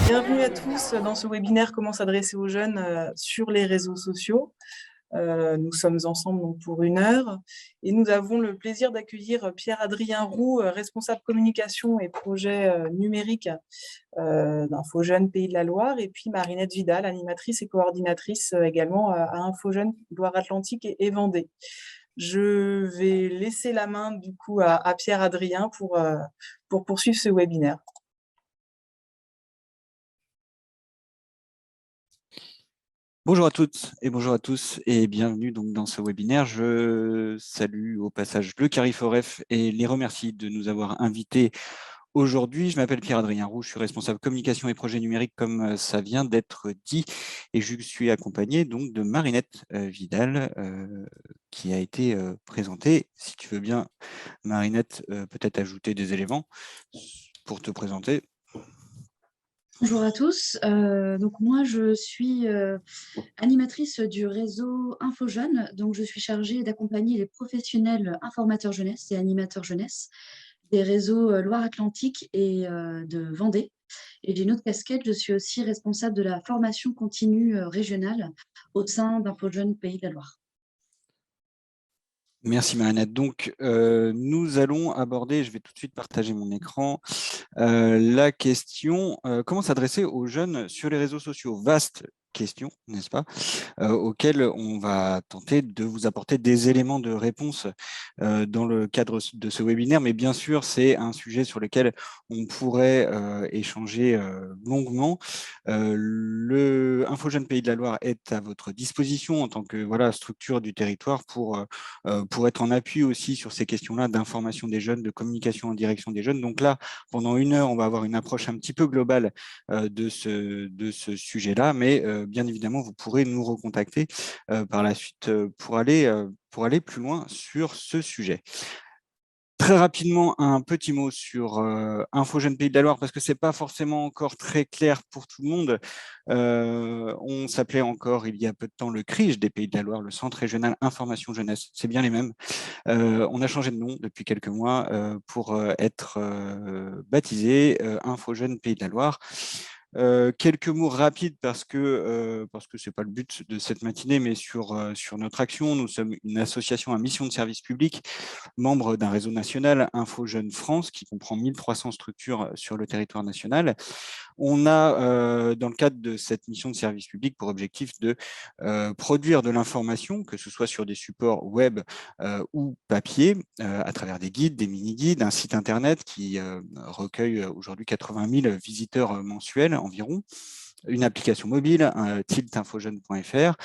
Bienvenue à tous dans ce webinaire Comment s'adresser aux jeunes sur les réseaux sociaux. Nous sommes ensemble donc, pour 1 heure et nous avons le plaisir d'accueillir Pierre-Adrien Roux, responsable communication et projet numérique d'InfoJeunes Pays de la Loire, et puis Marinette Vidal, animatrice et coordinatrice également à InfoJeunes Loire-Atlantique et Vendée. Je vais laisser la main du coup à Pierre-Adrien pour poursuivre ce webinaire. Bonjour à toutes et bonjour à tous et bienvenue donc dans ce webinaire. Je salue au passage le Cariforef et les remercie de nous avoir invités aujourd'hui. Je m'appelle Pierre-Adrien Roux, je suis responsable communication et projet numérique comme ça vient d'être dit et je suis accompagné donc de Marinette Vidal qui a été présentée. Si tu veux bien, Marinette, peut-être ajouter des éléments pour te présenter. Bonjour à tous, donc moi je suis animatrice du réseau InfoJeunes, donc je suis chargée d'accompagner les professionnels informateurs jeunesse et animateurs jeunesse des réseaux Loire-Atlantique et de Vendée. Et j'ai une autre casquette, je suis aussi responsable de la formation continue régionale au sein d'InfoJeunes Pays de la Loire. Merci Marinette. Donc, nous allons aborder, je vais tout de suite partager mon écran, la question comment s'adresser aux jeunes sur les réseaux sociaux. Vaste question, n'est-ce pas, auquel on va tenter de vous apporter des éléments de réponse dans le cadre de ce webinaire, mais bien sûr, c'est un sujet sur lequel on pourrait échanger longuement. Le InfoJeunes Pays de la Loire est à votre disposition en tant que structure du territoire pour être en appui aussi sur ces questions-là d'information des jeunes, de communication en direction des jeunes. Donc là, pendant 1 heure, on va avoir une approche un petit peu globale de ce sujet-là, mais bien évidemment, vous pourrez nous recontacter par la suite pour aller plus loin sur ce sujet. Très rapidement, un petit mot sur InfoJeunes Pays de la Loire, parce que ce n'est pas forcément encore très clair pour tout le monde. On s'appelait encore, il y a peu de temps, le CRIJ des Pays de la Loire, le Centre Régional Information Jeunesse. C'est bien les mêmes. On a changé de nom depuis quelques mois pour être baptisé InfoJeunes Pays de la Loire. Quelques mots rapides parce que ce n'est pas le but de cette matinée, mais sur notre action. Nous sommes une association à mission de service public, membre d'un réseau national InfoJeunes France, qui comprend 1300 structures sur le territoire national. On a, dans le cadre de cette mission de service public, pour objectif de produire de l'information, que ce soit sur des supports web ou papier, à travers des guides, des mini-guides, un site internet qui recueille aujourd'hui 80 000 visiteurs mensuels environ, une application mobile, tiltinfojeune.fr,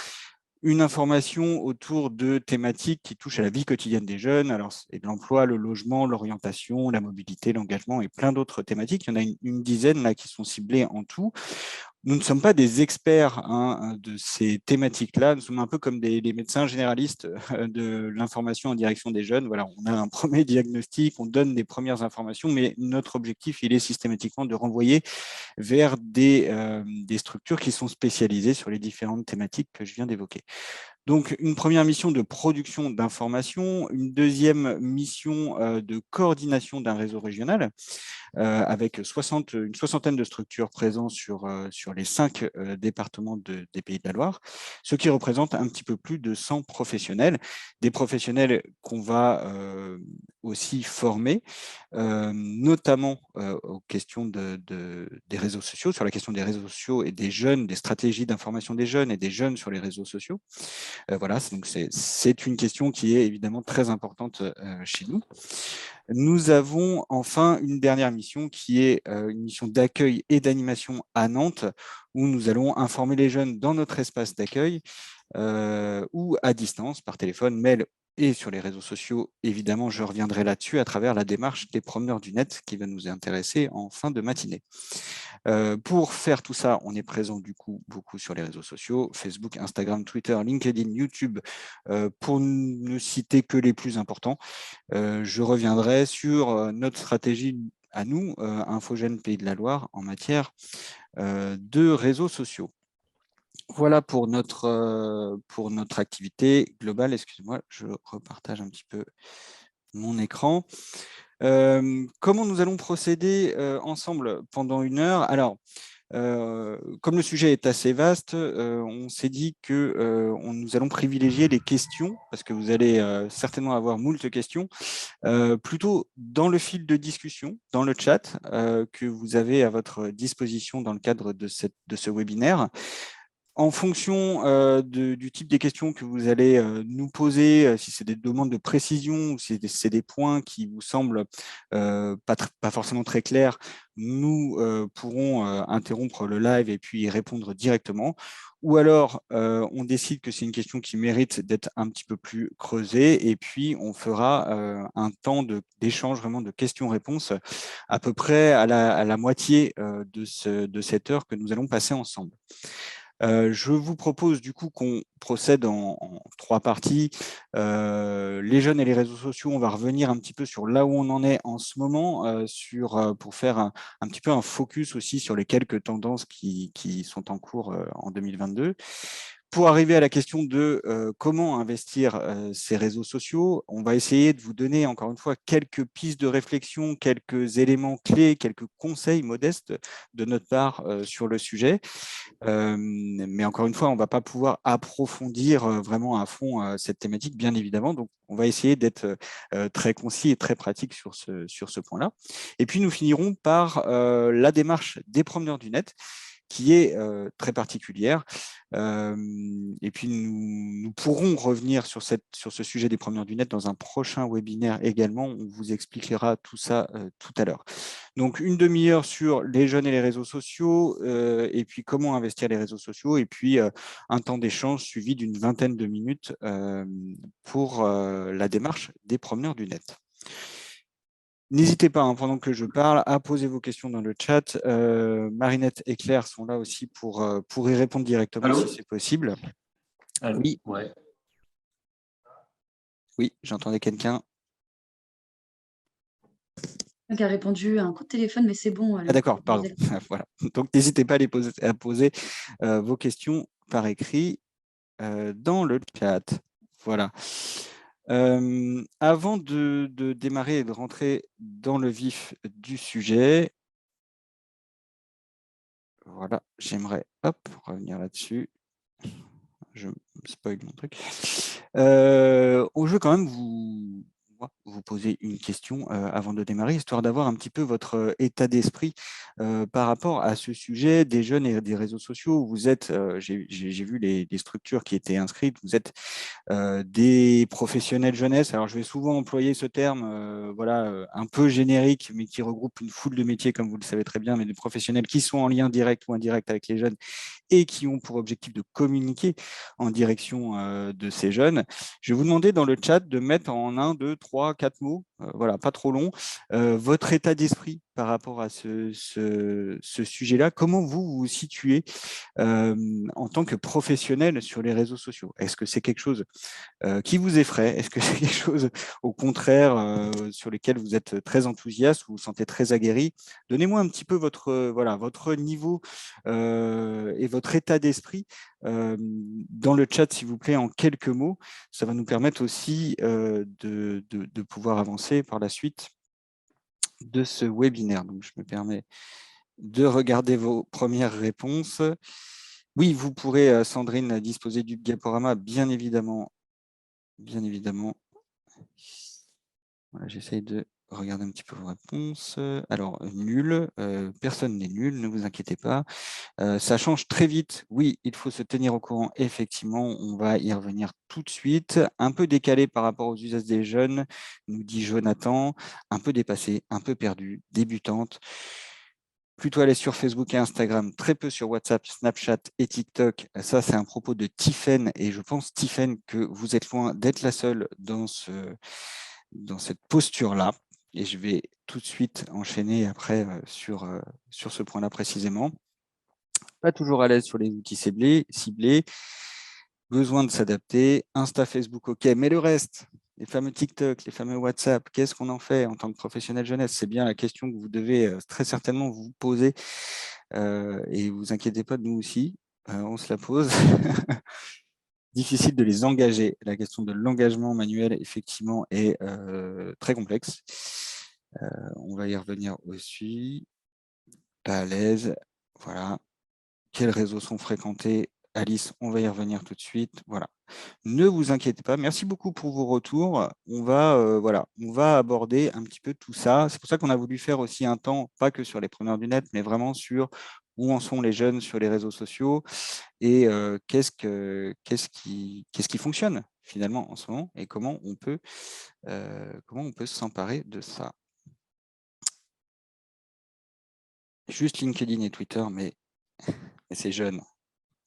une information autour de thématiques qui touchent à la vie quotidienne des jeunes, alors c'est l'emploi, le logement, l'orientation, la mobilité, l'engagement et plein d'autres thématiques. Il y en a une dizaine là qui sont ciblées en tout. Nous ne sommes pas des experts de ces thématiques-là. Nous sommes un peu comme des médecins généralistes de l'information en direction des jeunes. Voilà, on a un premier diagnostic, on donne des premières informations, mais notre objectif, il est systématiquement de renvoyer vers des structures qui sont spécialisées sur les différentes thématiques que je viens d'évoquer. Donc, une première mission de production d'informations, une deuxième mission de coordination d'un réseau régional avec une soixantaine de structures présentes sur les 5 départements des Pays de la Loire, ce qui représente un petit peu plus de 100 professionnels, des professionnels qu'on va aussi former, notamment aux questions des réseaux sociaux, sur la question des réseaux sociaux et des jeunes, des stratégies d'information des jeunes et des jeunes sur les réseaux sociaux. Voilà, donc c'est une question qui est évidemment très importante chez nous. Nous avons enfin une dernière mission qui est une mission d'accueil et d'animation à Nantes, où nous allons informer les jeunes dans notre espace d'accueil ou à distance, par téléphone, mail et sur les réseaux sociaux. Évidemment, je reviendrai là-dessus à travers la démarche des promeneurs du net qui va nous intéresser en fin de matinée. Pour faire tout ça, on est présent du coup beaucoup sur les réseaux sociaux, Facebook, Instagram, Twitter, LinkedIn, YouTube, pour ne citer que les plus importants. Je reviendrai sur notre stratégie à nous, InfoJeunes Pays de la Loire, en matière de réseaux sociaux. Voilà pour notre activité globale. Excusez-moi, je repartage un petit peu mon écran. Comment nous allons procéder ensemble pendant 1 heure? Alors, comme le sujet est assez vaste, on s'est dit que nous allons privilégier les questions, parce que vous allez certainement avoir moult questions, plutôt dans le fil de discussion, dans le chat que vous avez à votre disposition dans le cadre de ce webinaire. En fonction du type des questions que vous allez nous poser, si c'est des demandes de précision ou si c'est des points qui vous semblent pas forcément très clairs, nous pourrons interrompre le live et puis y répondre directement. Ou alors, on décide que c'est une question qui mérite d'être un petit peu plus creusée et puis on fera un temps d'échange, vraiment de questions-réponses, à peu près à la moitié de cette heure que nous allons passer ensemble. Je vous propose du coup qu'on procède en 3 parties. Les jeunes et les réseaux sociaux, on va revenir un petit peu sur là où on en est en ce moment, pour faire un petit peu un focus aussi sur les quelques tendances qui sont en cours en 2022. Pour arriver à la question de comment investir ces réseaux sociaux, on va essayer de vous donner encore une fois quelques pistes de réflexion, quelques éléments clés, quelques conseils modestes de notre part sur le sujet. Mais encore une fois, on ne va pas pouvoir approfondir vraiment à fond cette thématique, bien évidemment. Donc, on va essayer d'être très concis et très pratique sur ce point-là. Et puis, nous finirons par la démarche des promeneurs du net, qui est très particulière. Et puis, nous pourrons revenir sur ce sujet des promeneurs du net dans un prochain webinaire également. On vous expliquera tout ça tout à l'heure. Donc, 1 demi-heure sur les jeunes et les réseaux sociaux, et puis comment investir les réseaux sociaux, et puis un temps d'échange suivi d'une 20aine de minutes pour la démarche des promeneurs du net. N'hésitez pas, pendant que je parle, à poser vos questions dans le chat. Marinette et Claire sont là aussi pour y répondre directement si c'est possible. Allô. Oui. Ouais. Oui, j'entendais quelqu'un. Qui a répondu à un coup de téléphone, mais c'est bon. Ah d'accord, pardon. Voilà. Donc, n'hésitez pas à poser vos questions par écrit dans le chat. Voilà. Avant de démarrer et de rentrer dans le vif du sujet, voilà, j'aimerais revenir là-dessus. Je spoil mon truc. Je veux quand même vous poser une question avant de démarrer, histoire d'avoir un petit peu votre état d'esprit par rapport à ce sujet des jeunes et des réseaux sociaux. Vous êtes, j'ai vu les structures qui étaient inscrites, vous êtes des professionnels jeunesse. Alors, je vais souvent employer ce terme un peu générique, mais qui regroupe une foule de métiers, comme vous le savez très bien, mais des professionnels qui sont en lien direct ou indirect avec les jeunes et qui ont pour objectif de communiquer en direction de ces jeunes. Je vais vous demander dans le chat de mettre en 1, 2, 3, 4 mots, voilà, pas trop long, votre état d'esprit par rapport à ce sujet-là. Comment vous vous situez en tant que professionnel sur les réseaux sociaux? Est-ce que c'est quelque chose qui vous effraie? Est-ce que c'est quelque chose, au contraire, sur lesquels vous êtes très enthousiaste, vous vous sentez très aguerri? Donnez-moi un petit peu votre niveau et votre état d'esprit dans le chat, s'il vous plaît, en quelques mots. Ça va nous permettre aussi de pouvoir avancer par la suite de ce webinaire. Donc, je me permets de regarder vos premières réponses. Oui, vous pourrez, Sandrine, disposer du diaporama, bien évidemment. Bien évidemment. Voilà, j'essaye de regarder un petit peu vos réponses. Alors, nul, personne n'est nul, ne vous inquiétez pas. Ça change très vite. Oui, il faut se tenir au courant. Effectivement, on va y revenir tout de suite. Un peu décalé par rapport aux usages des jeunes, nous dit Jonathan. Un peu dépassé, un peu perdu, débutante. Plutôt aller sur Facebook et Instagram, très peu sur WhatsApp, Snapchat et TikTok. Ça, c'est un propos de Tiffaine. Et je pense, Tiffaine, que vous êtes loin d'être la seule dans cette posture-là. Et je vais tout de suite enchaîner après sur ce point-là précisément. Pas toujours à l'aise sur les outils ciblés. Besoin de s'adapter. Insta, Facebook, OK. Mais le reste, les fameux TikTok, les fameux WhatsApp, qu'est-ce qu'on en fait en tant que professionnel jeunesse? C'est bien la question que vous devez très certainement vous poser. Et vous inquiétez pas, nous aussi, on se la pose. difficile de les engager. La question de l'engagement manuel, effectivement, est très complexe. On va y revenir aussi. Pas à l'aise. Voilà. Quels réseaux sont fréquentés? Alice, on va y revenir tout de suite. Voilà. Ne vous inquiétez pas. Merci beaucoup pour vos retours. On va aborder un petit peu tout ça. C'est pour ça qu'on a voulu faire aussi un temps, pas que sur les preneurs du net, mais vraiment sur où en sont les jeunes sur les réseaux sociaux et qu'est-ce qui fonctionne finalement en ce moment et comment on peut s'emparer de ça. Juste LinkedIn et Twitter, mais c'est jeune.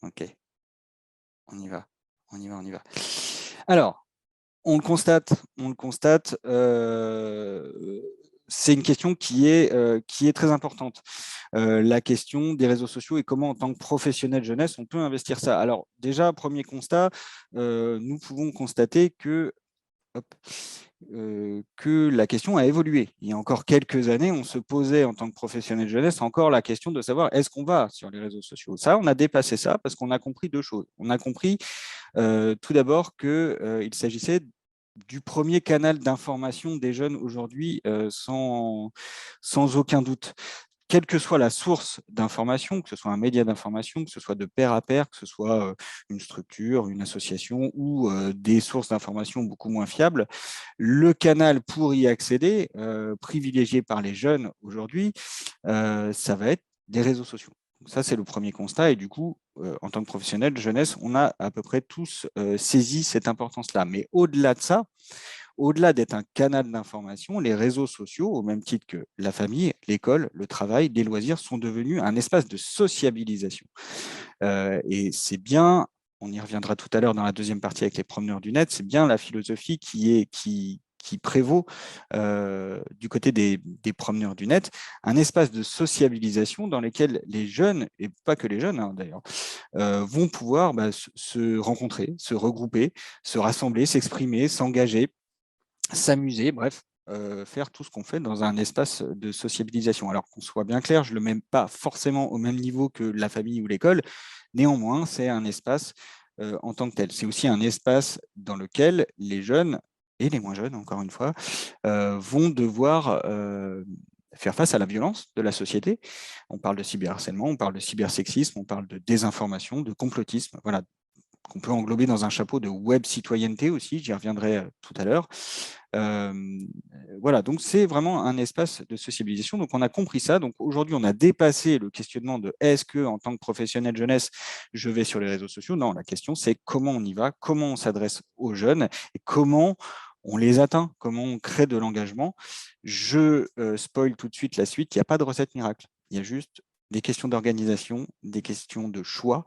Ok, on y va. Alors, on le constate. C'est une question qui est très importante. La question des réseaux sociaux et comment, en tant que professionnel jeunesse, on peut investir ça. Alors, déjà, premier constat, nous pouvons constater que la question a évolué. Il y a encore quelques années, on se posait en tant que professionnel jeunesse encore la question de savoir est-ce qu'on va sur les réseaux sociaux. Ça, on a dépassé ça parce qu'on a compris deux choses. On a compris tout d'abord qu'il s'agissait du premier canal d'information des jeunes aujourd'hui sans aucun doute. Quelle que soit la source d'information, que ce soit un média d'information, que ce soit de pair à pair, que ce soit une structure, une association ou des sources d'information beaucoup moins fiables, le canal pour y accéder, privilégié par les jeunes aujourd'hui, ça va être des réseaux sociaux. Donc ça, c'est le premier constat. Et du coup, en tant que professionnel de jeunesse, on a à peu près tous saisi cette importance-là. Mais au-delà de ça, au-delà d'être un canal d'information, les réseaux sociaux, au même titre que la famille, l'école, le travail, les loisirs, sont devenus un espace de sociabilisation. Et c'est bien, on y reviendra tout à l'heure dans la deuxième partie avec les promeneurs du net, c'est bien la philosophie qui prévaut du côté des promeneurs du net, un espace de sociabilisation dans lequel les jeunes, et pas que les jeunes hein, d'ailleurs, vont pouvoir se rencontrer, se regrouper, se rassembler, s'exprimer, s'engager, s'amuser, bref, faire tout ce qu'on fait dans un espace de sociabilisation. Alors qu'on soit bien clair, je ne le mets pas forcément au même niveau que la famille ou l'école, néanmoins, c'est un espace en tant que tel. C'est aussi un espace dans lequel les jeunes, et les moins jeunes, encore une fois, vont devoir faire face à la violence de la société. On parle de cyberharcèlement, on parle de cybersexisme, on parle de désinformation, de complotisme, voilà, qu'on peut englober dans un chapeau de web citoyenneté aussi, j'y reviendrai tout à l'heure. Voilà, donc c'est vraiment un espace de sociabilisation. Donc on a compris ça. Donc aujourd'hui, on a dépassé le questionnement de est-ce que en tant que professionnel jeunesse, je vais sur les réseaux sociaux. Non, la question c'est comment on y va, comment on s'adresse aux jeunes et comment on les atteint, comment on crée de l'engagement. Je spoil tout de suite la suite, il n'y a pas de recette miracle. Il y a juste des questions d'organisation, des questions de choix,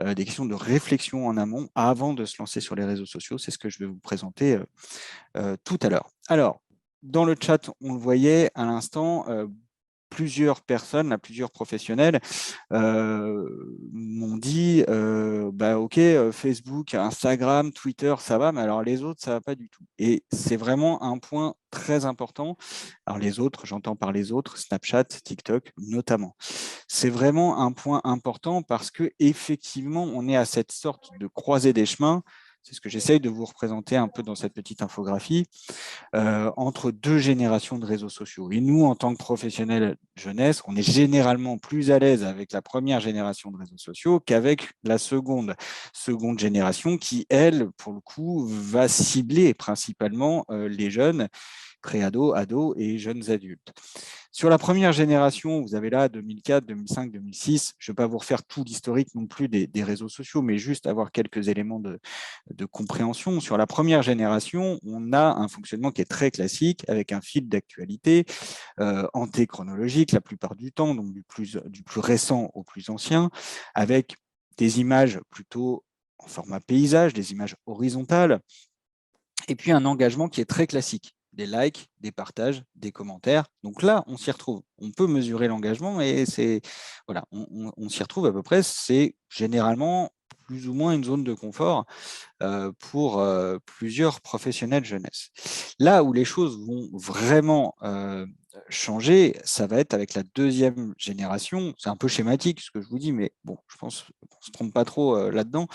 des questions de réflexion en amont avant de se lancer sur les réseaux sociaux. C'est ce que je vais vous présenter tout à l'heure. Alors, dans le chat, on le voyait à l'instant, plusieurs personnes, plusieurs professionnels m'ont dit OK, Facebook, Instagram, Twitter, ça va, mais alors les autres, ça ne va pas du tout. Et c'est vraiment un point très important. Alors les autres, j'entends par les autres, Snapchat, TikTok notamment. C'est vraiment un point important parce qu'effectivement, on est à cette sorte de croisée des chemins. C'est ce que j'essaye de vous représenter un peu dans cette petite infographie, entre deux générations de réseaux sociaux. Et nous, en tant que professionnels jeunesse, on est généralement plus à l'aise avec la première génération de réseaux sociaux qu'avec la seconde génération qui, elle, pour le coup, va cibler principalement les jeunes, pré-ados, ados et jeunes adultes. Sur la première génération, vous avez là 2004, 2005, 2006. Je ne vais pas vous refaire tout l'historique non plus des réseaux sociaux, mais juste avoir quelques éléments de compréhension. Sur la première génération, on a un fonctionnement qui est très classique, avec un fil d'actualité antéchronologique la plupart du temps, donc du plus récent au plus ancien, avec des images plutôt en format paysage, des images horizontales, et puis un engagement qui est très classique. Des likes, des partages, des commentaires. Donc là, on s'y retrouve. On peut mesurer l'engagement et voilà, on s'y retrouve à peu près. C'est généralement plus ou moins une zone de confort pour plusieurs professionnels jeunesse. Là où les choses vont vraiment changer, ça va être avec la deuxième génération. C'est un peu schématique ce que je vous dis, mais bon, je pense qu'on ne se trompe pas trop là-dedans.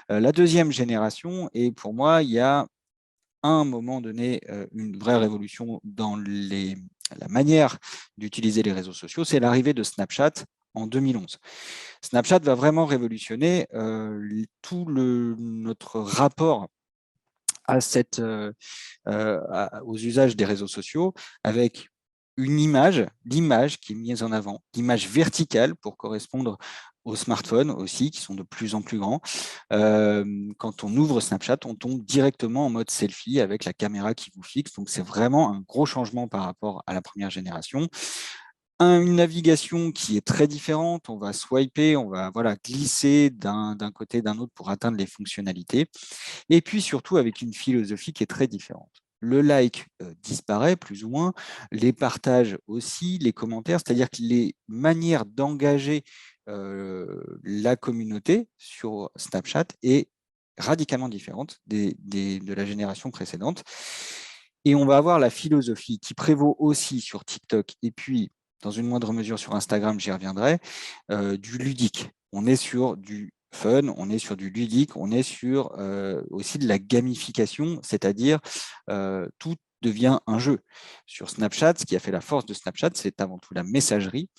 La deuxième génération, et pour moi, il y a à un moment donné une vraie révolution dans la manière d'utiliser les réseaux sociaux, c'est l'arrivée de Snapchat en 2011. Snapchat va vraiment révolutionner tout notre rapport à aux usages des réseaux sociaux avec une image, l'image qui est mise en avant, l'image verticale pour correspondre aux smartphones aussi, qui sont de plus en plus grands. Quand on ouvre Snapchat, on tombe directement en mode selfie avec la caméra qui vous fixe. Donc, c'est vraiment un gros changement par rapport à la première génération. Une navigation qui est très différente, on va swiper, on va glisser d'un côté d'un autre pour atteindre les fonctionnalités. Et puis surtout avec une philosophie qui est très différente. Le like disparaît plus ou moins, les partages aussi, les commentaires, c'est-à-dire que les manières d'engager la communauté sur Snapchat est radicalement différente de la génération précédente. Et on va avoir la philosophie qui prévaut aussi sur TikTok et puis, dans une moindre mesure sur Instagram, j'y reviendrai, du ludique. On est sur du fun, on est sur du ludique, on est sur aussi de la gamification, c'est-à-dire tout devient un jeu. Sur Snapchat, ce qui a fait la force de Snapchat, c'est avant tout la messagerie.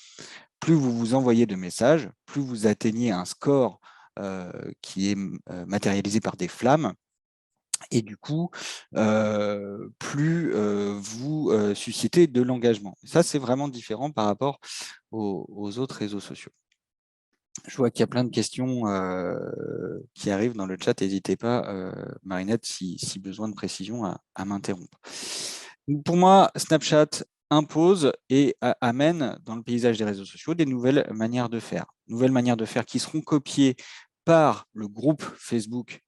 Plus vous vous envoyez de messages, plus vous atteignez un score qui est matérialisé par des flammes, et du coup, plus vous suscitez de l'engagement. Ça, c'est vraiment différent par rapport aux autres réseaux sociaux. Je vois qu'il y a plein de questions qui arrivent dans le chat. N'hésitez pas, Marinette, si besoin de précision, à m'interrompre. Pour moi, Snapchat impose et amène dans le paysage des réseaux sociaux des nouvelles manières de faire. Nouvelles manières de faire qui seront copiées par le groupe Facebook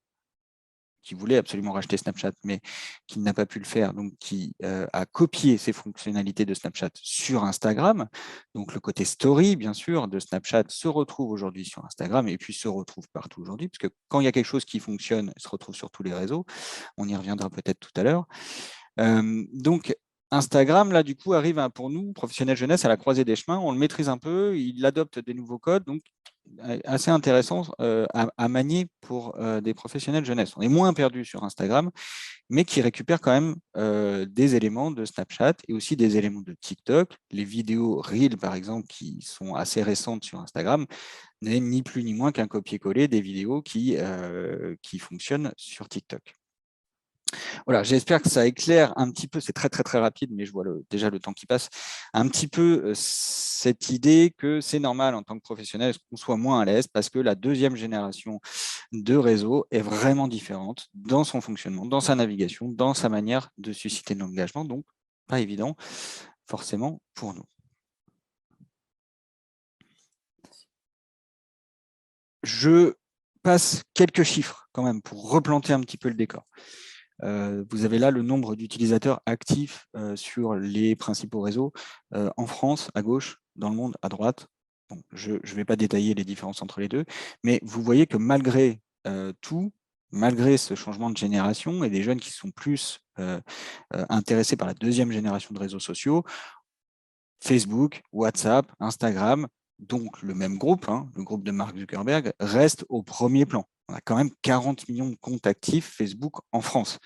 qui voulait absolument racheter Snapchat, mais qui n'a pas pu le faire, donc qui a copié ces fonctionnalités de Snapchat sur Instagram. Donc le côté story, bien sûr, de Snapchat se retrouve aujourd'hui sur Instagram et puis se retrouve partout aujourd'hui, parce que quand il y a quelque chose qui fonctionne, il se retrouve sur tous les réseaux. On y reviendra peut-être tout à l'heure. Donc, Instagram, là, du coup, arrive pour nous, professionnels jeunesse, à la croisée des chemins. On le maîtrise un peu, il adopte des nouveaux codes, donc assez intéressant à manier pour des professionnels jeunesse. On est moins perdu sur Instagram, mais qui récupère quand même des éléments de Snapchat et aussi des éléments de TikTok. Les vidéos Reel, par exemple, qui sont assez récentes sur Instagram, n'est ni plus ni moins qu'un copier-coller des vidéos qui fonctionnent sur TikTok. Voilà, j'espère que ça éclaire un petit peu, c'est très très très rapide, mais je vois déjà le temps qui passe, un petit peu cette idée que c'est normal en tant que professionnel qu'on soit moins à l'aise parce que la deuxième génération de réseau est vraiment différente dans son fonctionnement, dans sa navigation, dans sa manière de susciter de l'engagement, donc pas évident forcément pour nous. Je passe quelques chiffres quand même pour replanter un petit peu le décor. Vous avez là le nombre d'utilisateurs actifs sur les principaux réseaux en France, à gauche, dans le monde, à droite. Bon, je ne vais pas détailler les différences entre les deux, mais vous voyez que malgré tout, malgré ce changement de génération et des jeunes qui sont plus intéressés par la deuxième génération de réseaux sociaux, Facebook, WhatsApp, Instagram, donc le même groupe, le groupe de Mark Zuckerberg, reste au premier plan. On a quand même 40 millions de comptes actifs Facebook en France,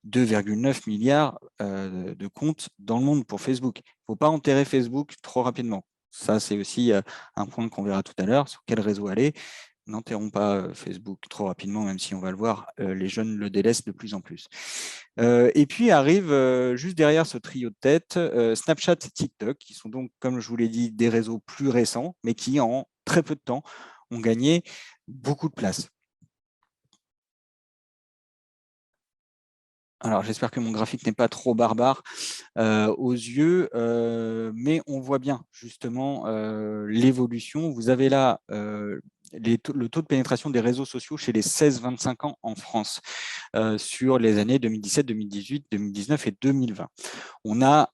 2,9 milliards de comptes dans le monde pour Facebook. Il ne faut pas enterrer Facebook trop rapidement. Ça, c'est aussi un point qu'on verra tout à l'heure, sur quel réseau aller. N'enterrons pas Facebook trop rapidement, même si on va le voir, les jeunes le délaissent de plus en plus. Et puis arrive juste derrière ce trio de tête, Snapchat et TikTok, qui sont donc, comme je vous l'ai dit, des réseaux plus récents, mais qui en très peu de temps ont gagné beaucoup de place. Alors, j'espère que mon graphique n'est pas trop barbare aux yeux, mais on voit bien justement l'évolution. Vous avez là le taux de pénétration des réseaux sociaux chez les 16-25 ans en France sur les années 2017, 2018, 2019 et 2020. On a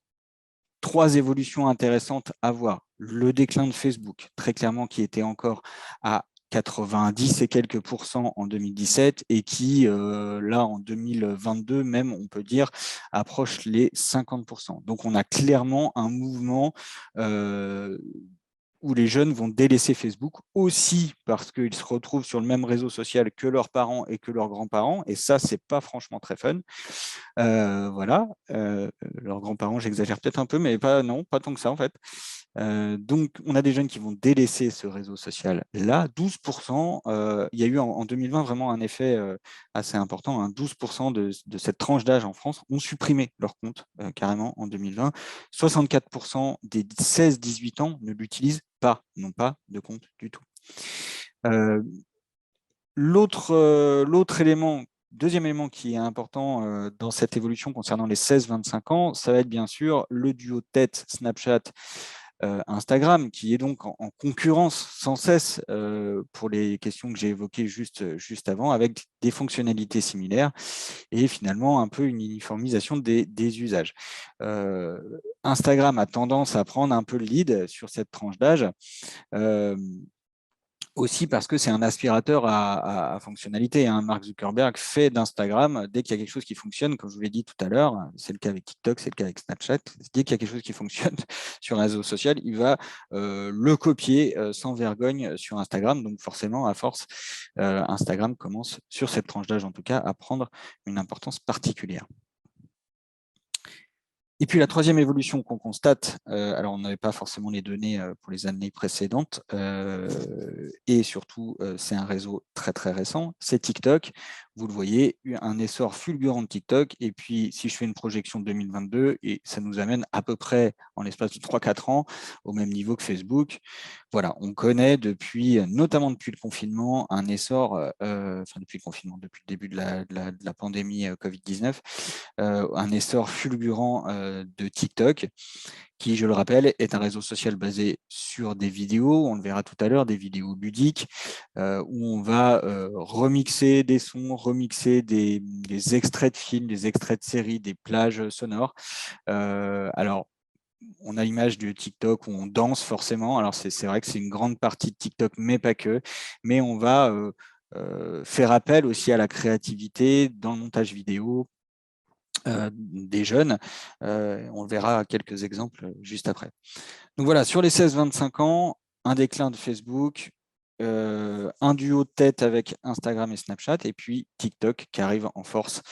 3 évolutions intéressantes à voir. Le déclin de Facebook, très clairement, qui était encore à 90 et quelques pourcents en 2017 et qui, là, en 2022, même, on peut dire, approche les 50%. Donc, on a clairement un mouvement où les jeunes vont délaisser Facebook aussi parce qu'ils se retrouvent sur le même réseau social que leurs parents et que leurs grands-parents. Et ça, c'est pas franchement très fun. Voilà. Leurs grands-parents, j'exagère peut-être un peu, mais non, pas tant que ça en fait. Donc, on a des jeunes qui vont délaisser ce réseau social-là. 12%, il y a eu en 2020 vraiment un effet assez important. 12% de cette tranche d'âge en France ont supprimé leur compte carrément en 2020. 64% des 16-18 ans ne l'utilisent pas, n'ont pas de compte du tout. L'autre élément, deuxième élément qui est important dans cette évolution concernant les 16-25 ans, ça va être bien sûr le duo tête Snapchat Instagram, qui est donc en concurrence sans cesse pour les questions que j'ai évoquées juste avant, avec des fonctionnalités similaires et finalement un peu une uniformisation des usages. Instagram a tendance à prendre un peu le lead sur cette tranche d'âge. Aussi parce que c'est un aspirateur à fonctionnalité. Mark Zuckerberg fait d'Instagram, dès qu'il y a quelque chose qui fonctionne, comme je vous l'ai dit tout à l'heure, c'est le cas avec TikTok, c'est le cas avec Snapchat, dès qu'il y a quelque chose qui fonctionne sur un réseau social, il va le copier sans vergogne sur Instagram. Donc forcément, à force, Instagram commence, sur cette tranche d'âge en tout cas, à prendre une importance particulière. Et puis la troisième évolution qu'on constate, alors on n'avait pas forcément les données pour les années précédentes, et surtout c'est un réseau très très récent, c'est TikTok. Vous le voyez, un essor fulgurant de TikTok, et puis si je fais une projection de 2022, et ça nous amène à peu près en l'espace de 3-4 ans au même niveau que Facebook. Voilà, on connaît notamment depuis le confinement, un essor, depuis le confinement, depuis le début de la pandémie Covid-19, un essor fulgurant de TikTok, qui, je le rappelle, est un réseau social basé sur des vidéos, on le verra tout à l'heure, des vidéos ludiques, où on va remixer des sons, remixer des extraits de films, des extraits de séries, des plages sonores. Alors, on a l'image de TikTok où on danse forcément. Alors, c'est vrai que c'est une grande partie de TikTok, mais pas que. Mais on va faire appel aussi à la créativité dans le montage vidéo des jeunes. On verra quelques exemples juste après. Donc voilà, sur les 16-25 ans, un déclin de Facebook, un duo de tête avec Instagram et Snapchat, et puis TikTok qui arrive en force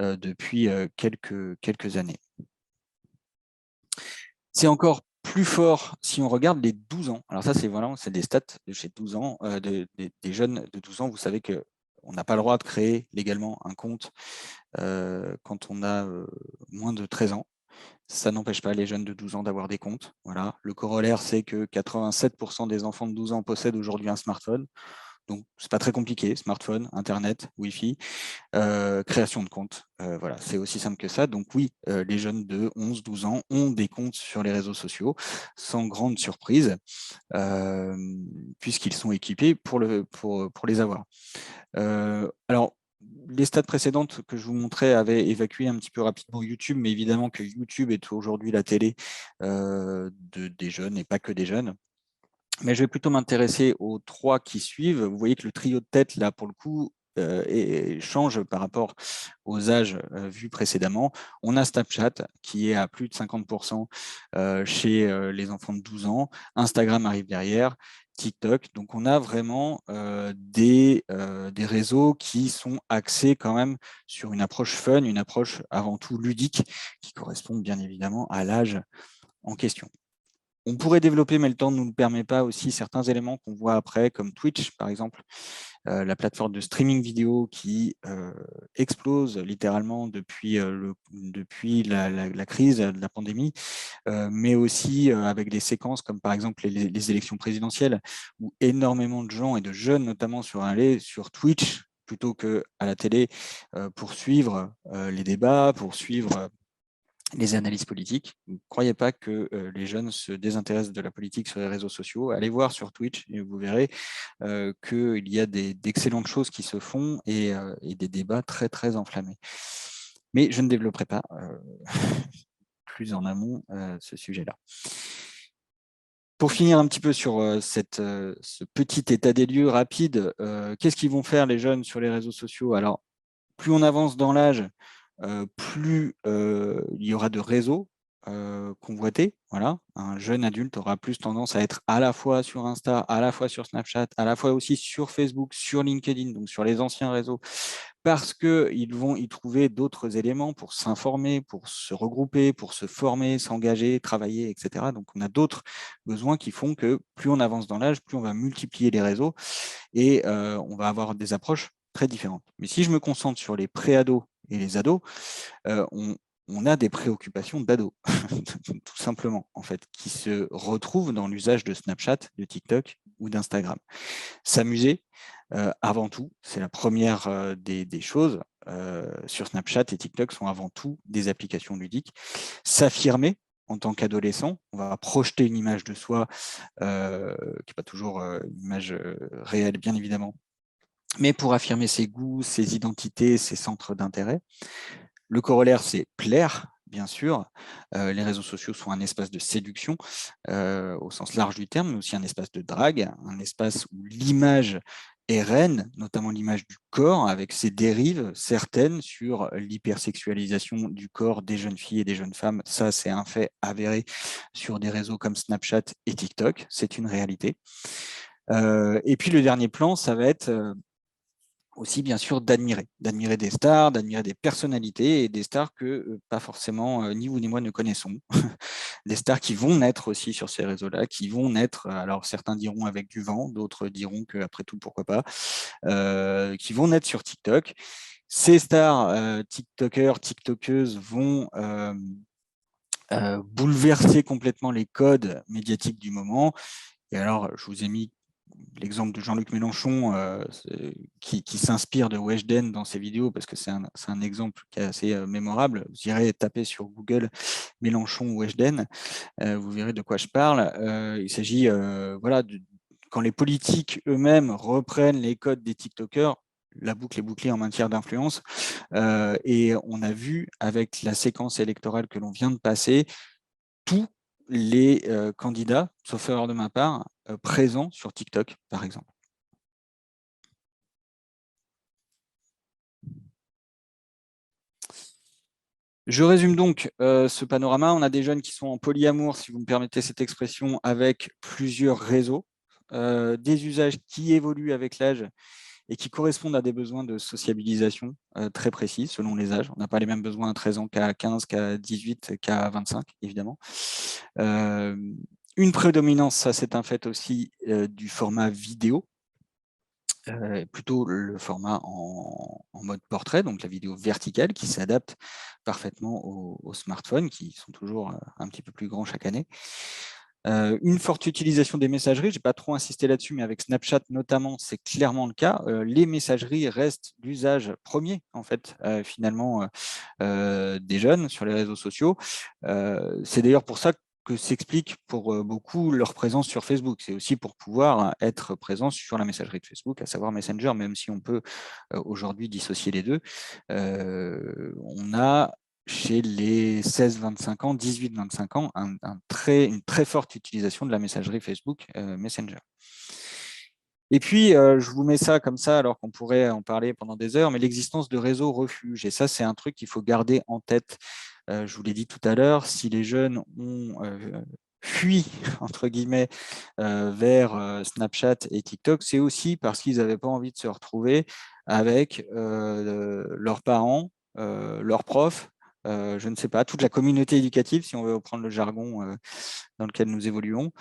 depuis quelques années. C'est encore plus fort si on regarde les 12 ans. Alors ça, c'est des stats de chez 12 ans, des jeunes de 12 ans. Vous savez qu'on n'a pas le droit de créer légalement un compte quand on a moins de 13 ans. Ça n'empêche pas les jeunes de 12 ans d'avoir des comptes. Voilà. Le corollaire, c'est que 87% des enfants de 12 ans possèdent aujourd'hui un smartphone. Donc, c'est pas très compliqué, smartphone, Internet, Wi-Fi, création de compte. Voilà, c'est aussi simple que ça. Donc oui, les jeunes de 11-12 ans ont des comptes sur les réseaux sociaux, sans grande surprise, puisqu'ils sont équipés pour les avoir. Alors, les stats précédentes que je vous montrais avaient évacué un petit peu rapidement YouTube, mais évidemment que YouTube est aujourd'hui la télé des jeunes et pas que des jeunes. Mais je vais plutôt m'intéresser aux 3 qui suivent. Vous voyez que le trio de tête, là, pour le coup, change par rapport aux âges vus précédemment. On a Snapchat qui est à plus de 50% chez les enfants de 12 ans. Instagram arrive derrière, TikTok. Donc, on a vraiment des réseaux qui sont axés quand même sur une approche fun, une approche avant tout ludique, qui correspond bien évidemment à l'âge en question. On pourrait développer, mais le temps ne nous le permet pas aussi, certains éléments qu'on voit après, comme Twitch, par exemple, la plateforme de streaming vidéo qui explose littéralement depuis la crise de la pandémie, mais aussi avec des séquences comme par exemple les élections présidentielles, où énormément de gens, et de jeunes notamment, sur Twitch, plutôt qu'à la télé, pour suivre les débats, pour suivre les analyses politiques. Ne croyez pas que les jeunes se désintéressent de la politique sur les réseaux sociaux. Allez voir sur Twitch et vous verrez qu'il y a d'excellentes choses qui se font et des débats très, très enflammés. Mais je ne développerai pas plus en amont ce sujet-là. Pour finir un petit peu sur ce petit état des lieux rapide, qu'est-ce qu'ils vont faire les jeunes sur les réseaux sociaux? Alors, plus on avance dans l'âge, plus il y aura de réseaux convoités. Voilà. Un jeune adulte aura plus tendance à être à la fois sur Insta, à la fois sur Snapchat, à la fois aussi sur Facebook, sur LinkedIn, donc sur les anciens réseaux, parce qu'ils vont y trouver d'autres éléments pour s'informer, pour se regrouper, pour se former, s'engager, travailler, etc. Donc, on a d'autres besoins qui font que plus on avance dans l'âge, plus on va multiplier les réseaux et on va avoir des approches très différentes. Mais si je me concentre sur les pré-ados et les ados, on a des préoccupations d'ados, tout simplement, en fait, qui se retrouvent dans l'usage de Snapchat, de TikTok ou d'Instagram. S'amuser, avant tout, c'est la première des choses. Sur Snapchat et TikTok sont avant tout des applications ludiques. S'affirmer en tant qu'adolescent, on va projeter une image de soi qui n'est pas toujours une image réelle, bien évidemment, mais pour affirmer ses goûts, ses identités, ses centres d'intérêt. Le corollaire, c'est plaire, bien sûr. Les réseaux sociaux sont un espace de séduction au sens large du terme, mais aussi un espace de drague, un espace où l'image est reine, notamment l'image du corps, avec ses dérives certaines sur l'hypersexualisation du corps des jeunes filles et des jeunes femmes. Ça, c'est un fait avéré sur des réseaux comme Snapchat et TikTok. C'est une réalité. Et puis, le dernier plan, ça va être aussi, bien sûr, d'admirer des stars, d'admirer des personnalités et des stars que pas forcément ni vous ni moi ne connaissons. Des stars qui vont naître aussi sur ces réseaux-là, qui vont naître, alors certains diront avec du vent, d'autres diront qu'après tout, pourquoi pas, qui vont naître sur TikTok. Ces stars TikTokers, TikTokeuses vont bouleverser complètement les codes médiatiques du moment. Et alors, je vous ai mis l'exemple de Jean-Luc Mélenchon qui s'inspire de Weshden dans ses vidéos parce que c'est un exemple qui est assez mémorable. Vous irez taper sur Google Mélenchon Weshden, vous verrez de quoi je parle. Il s'agit voilà, quand les politiques eux-mêmes reprennent les codes des TikTokers, la boucle est bouclée en matière d'influence. Et on a vu avec la séquence électorale que l'on vient de passer, tous les candidats, sauf erreur de ma part, présents sur TikTok, par exemple. Je résume donc ce panorama. On a des jeunes qui sont en polyamour, si vous me permettez cette expression, avec plusieurs réseaux, des usages qui évoluent avec l'âge et qui correspondent à des besoins de sociabilisation très précis selon les âges. On n'a pas les mêmes besoins à 13 ans qu'à 15, qu'à 18, qu'à 25, évidemment. Une prédominance, ça c'est un fait aussi, du format vidéo, plutôt le format en mode portrait, donc la vidéo verticale qui s'adapte parfaitement aux smartphones qui sont toujours un petit peu plus grands chaque année. Une forte utilisation des messageries, je n'ai pas trop insisté là-dessus, mais avec Snapchat notamment, c'est clairement le cas. Les messageries restent l'usage premier, en fait, finalement, des jeunes sur les réseaux sociaux. C'est d'ailleurs pour ça que s'explique pour beaucoup leur présence sur Facebook. C'est aussi pour pouvoir être présent sur la messagerie de Facebook, à savoir Messenger, même si on peut aujourd'hui dissocier les deux. On a chez les 16-25 ans, 18-25 ans, une très forte utilisation de la messagerie Facebook Messenger. Et puis, je vous mets ça comme ça, alors qu'on pourrait en parler pendant des heures, mais l'existence de réseaux refuges, et ça, c'est un truc qu'il faut garder en tête. Je vous l'ai dit tout à l'heure, si les jeunes ont fui, entre guillemets, vers Snapchat et TikTok, c'est aussi parce qu'ils n'avaient pas envie de se retrouver avec leurs parents, leurs profs, je ne sais pas, toute la communauté éducative, si on veut reprendre le jargon dans lequel nous évoluons,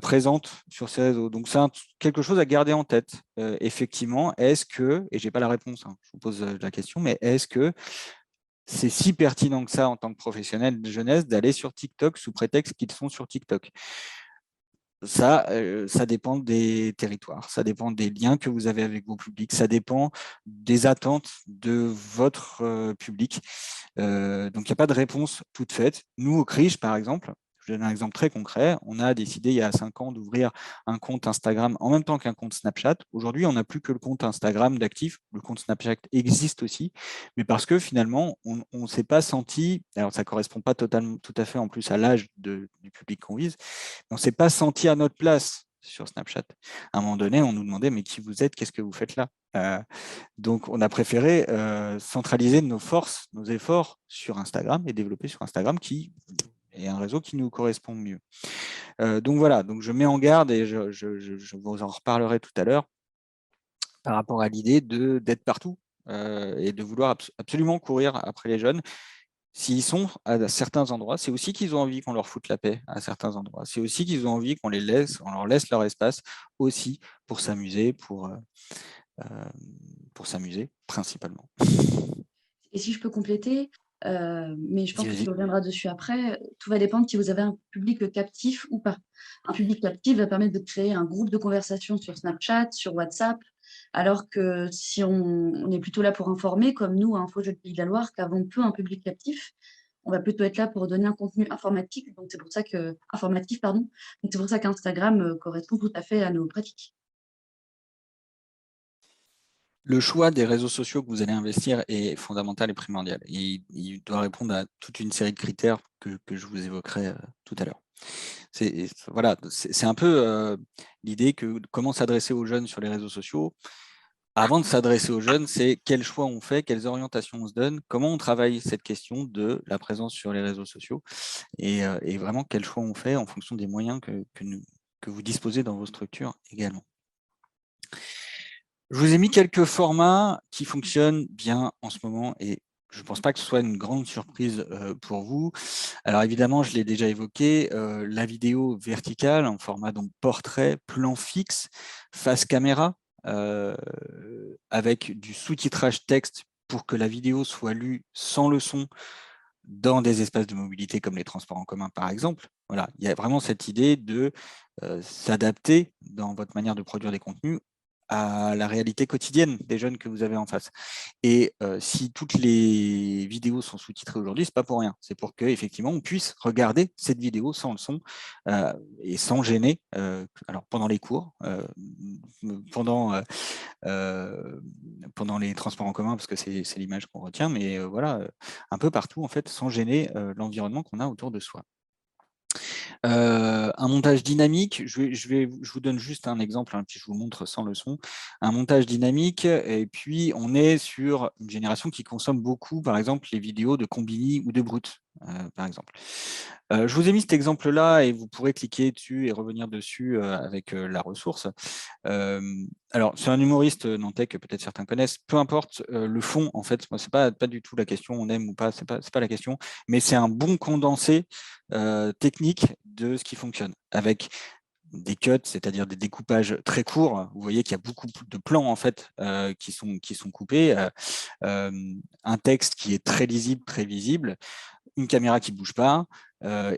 présente sur ces réseaux. Donc, c'est quelque chose à garder en tête. Effectivement, est-ce que, et je n'ai pas la réponse, hein, je vous pose la question, mais est-ce que c'est si pertinent que ça en tant que professionnel de jeunesse d'aller sur TikTok sous prétexte qu'ils sont sur TikTok? Ça dépend des territoires, ça dépend des liens que vous avez avec vos publics, ça dépend des attentes de votre public. Donc, il n'y a pas de réponse toute faite. Nous, au CRIJ, par exemple, je Je donne un exemple très concret. On a décidé il y a 5 ans d'ouvrir un compte Instagram en même temps qu'un compte Snapchat. Aujourd'hui, on n'a plus que le compte Instagram d'actif. Le compte Snapchat existe aussi, mais parce que finalement, on ne s'est pas senti, alors ça ne correspond pas totalement, tout à fait en plus à l'âge du public qu'on vise, mais on ne s'est pas senti à notre place sur Snapchat. À un moment donné, on nous demandait, mais qui vous êtes, qu'est-ce que vous faites là? Donc, on a préféré centraliser nos forces, nos efforts sur Instagram et développer sur Instagram qui est un réseau qui nous correspond mieux. Donc voilà, donc je mets en garde et je vous en reparlerai tout à l'heure par rapport à l'idée d'être partout et de vouloir absolument courir après les jeunes. S'ils sont à certains endroits, c'est aussi qu'ils ont envie qu'on leur foute la paix à certains endroits. C'est aussi qu'ils ont envie qu'on leur laisse leur espace aussi pour s'amuser, pour s'amuser principalement. Et si je peux compléter, mais je pense que Vas-y. tu reviendras dessus après, tout va dépendre si vous avez un public captif ou pas. Un public captif va permettre de créer un groupe de conversation sur Snapchat, sur WhatsApp, alors que si on est plutôt là pour informer, comme nous, à Info Jeux de Pays de la Loire, qu'avons peu un public captif, on va plutôt être là pour donner un contenu informatique, donc c'est pour ça que, informatif, pardon. Donc c'est pour ça qu'Instagram correspond tout à fait à nos pratiques. Le choix des réseaux sociaux que vous allez investir est fondamental et primordial. Il doit répondre à toute une série de critères que je vous évoquerai tout à l'heure. Voilà, c'est un peu l'idée que comment s'adresser aux jeunes sur les réseaux sociaux. Avant de s'adresser aux jeunes, c'est quels choix on fait, quelles orientations on se donne, comment on travaille cette question de la présence sur les réseaux sociaux et vraiment quels choix on fait en fonction des moyens que vous disposez dans vos structures également. Je vous ai mis quelques formats qui fonctionnent bien en ce moment et je ne pense pas que ce soit une grande surprise pour vous. Alors évidemment, je l'ai déjà évoqué, la vidéo verticale en format donc portrait, plan fixe, face caméra, avec du sous-titrage texte pour que la vidéo soit lue sans le son dans des espaces de mobilité comme les transports en commun par exemple. Voilà, il y a vraiment cette idée de s'adapter dans votre manière de produire des contenus à la réalité quotidienne des jeunes que vous avez en face. Et si toutes les vidéos sont sous-titrées aujourd'hui, ce n'est pas pour rien. C'est pour qu'effectivement, on puisse regarder cette vidéo sans le son et sans gêner. Alors, pendant les cours, pendant les transports en commun, parce que c'est l'image qu'on retient, mais voilà, un peu partout, en fait, sans gêner l'environnement qu'on a autour de soi. Un montage dynamique, je vous donne juste un exemple, hein, puis je vous montre sans le son. Un montage dynamique, et puis on est sur une génération qui consomme beaucoup, par exemple, les vidéos de Combini ou de Brut, par exemple. Je vous ai mis cet exemple-là et vous pourrez cliquer dessus et revenir dessus avec la ressource. Alors, c'est un humoriste nantais que peut-être certains connaissent. Peu importe le fond, en fait, moi, c'est pas du tout la question, on aime ou pas, c'est pas la question, mais c'est un bon condensé technique de ce qui fonctionne, avec des cuts, c'est-à-dire des découpages très courts. Vous voyez qu'il y a beaucoup de plans en fait qui sont coupés, un texte qui est très lisible, très visible, une caméra qui ne bouge pas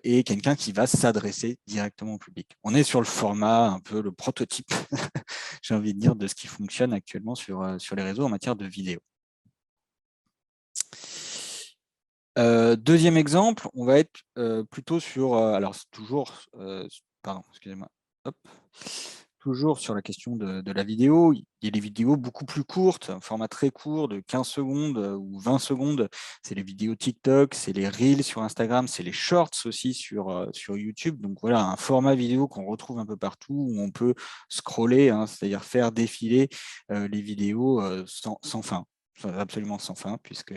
et quelqu'un qui va s'adresser directement au public. On est sur le format, un peu le prototype, j'ai envie de dire, de ce qui fonctionne actuellement sur les réseaux en matière de vidéo. Deuxième exemple, on va être plutôt sur, alors c'est toujours, pardon, excusez-moi, hop, toujours sur la question de la vidéo. Il y a des vidéos beaucoup plus courtes, un format très court de 15 secondes ou 20 secondes. C'est les vidéos TikTok, c'est les Reels sur Instagram, c'est les Shorts aussi sur YouTube. Donc voilà, un format vidéo qu'on retrouve un peu partout où on peut scroller, hein, c'est-à-dire faire défiler les vidéos sans fin, absolument sans fin, puisque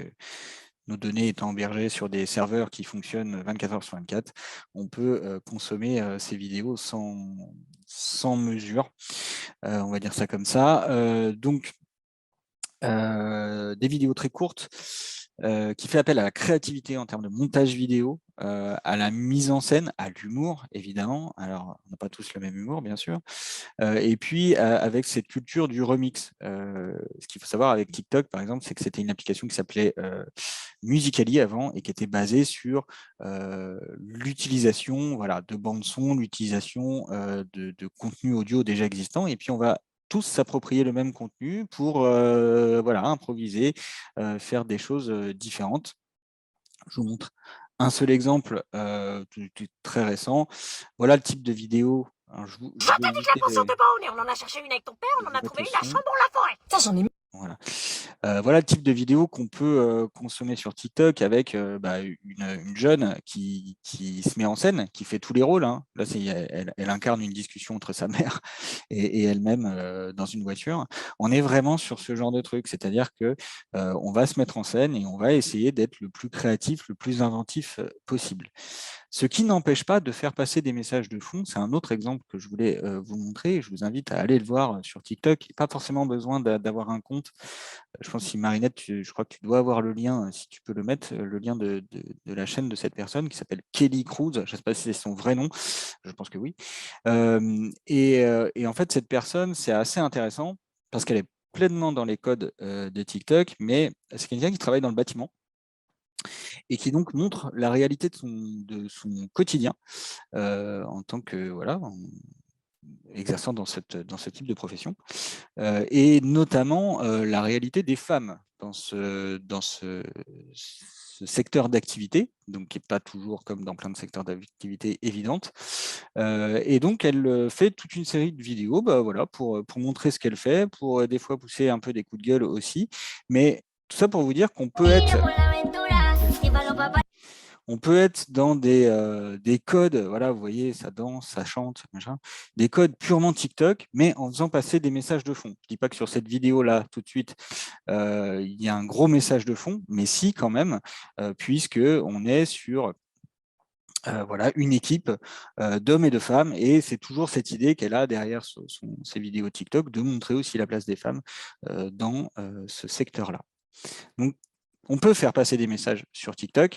nos données étant hébergées sur des serveurs qui fonctionnent 24 heures sur 24, on peut consommer ces vidéos sans mesure, on va dire ça comme ça. Donc, des vidéos très courtes qui fait appel à la créativité en termes de montage vidéo, à la mise en scène, à l'humour, évidemment. Alors, on n'a pas tous le même humour, bien sûr. Et puis, avec cette culture du remix. Ce qu'il faut savoir avec TikTok, par exemple, c'est que c'était une application qui s'appelait Musical.ly avant et qui était basée sur l'utilisation de bandes-son, l'utilisation de contenu audio déjà existant. Et puis, on va tous s'approprier le même contenu pour improviser, faire des choses différentes. Je vous montre un seul exemple très récent. Voilà le type de vidéo. Alors, je vais J'interdis que la éviter potion te bonne et on en a cherché une avec ton père, on en a trouvé une à Chambon-la-Forêt. Ça, j'en ai. Voilà. Voilà le type de vidéo qu'on peut consommer sur TikTok avec une jeune qui se met en scène, qui fait tous les rôles. Hein. Là, elle incarne une discussion entre sa mère et elle-même dans une voiture. On est vraiment sur ce genre de truc, c'est-à-dire que on va se mettre en scène et on va essayer d'être le plus créatif, le plus inventif possible. Ce qui n'empêche pas de faire passer des messages de fond. C'est un autre exemple que je voulais vous montrer. Je vous invite à aller le voir sur TikTok. Pas forcément besoin d'avoir un compte. Je pense que Marinette, je crois que tu dois avoir le lien, si tu peux le mettre, le lien de la chaîne de cette personne qui s'appelle Kelly Cruz. Je ne sais pas si c'est son vrai nom. Je pense que oui. Et en fait, cette personne, c'est assez intéressant parce qu'elle est pleinement dans les codes de TikTok, mais c'est quelqu'un qui travaille dans le bâtiment et qui donc montre la réalité de son quotidien en tant que exerçant dans ce type de profession, et notamment la réalité des femmes dans ce secteur d'activité, donc qui n'est pas toujours comme dans plein de secteurs d'activité évidente. Et donc, elle fait toute une série de vidéos pour montrer ce qu'elle fait, pour des fois pousser un peu des coups de gueule aussi, mais tout ça pour vous dire qu'on peut être dans des codes, voilà, vous voyez, ça danse, ça chante, machin, des codes purement TikTok, mais en faisant passer des messages de fond. Je ne dis pas que sur cette vidéo-là, tout de suite, il y a un gros message de fond, mais si quand même, puisqu'on est sur une équipe d'hommes et de femmes, et c'est toujours cette idée qu'elle a derrière ses vidéos TikTok de montrer aussi la place des femmes dans ce secteur-là. Donc, on peut faire passer des messages sur TikTok.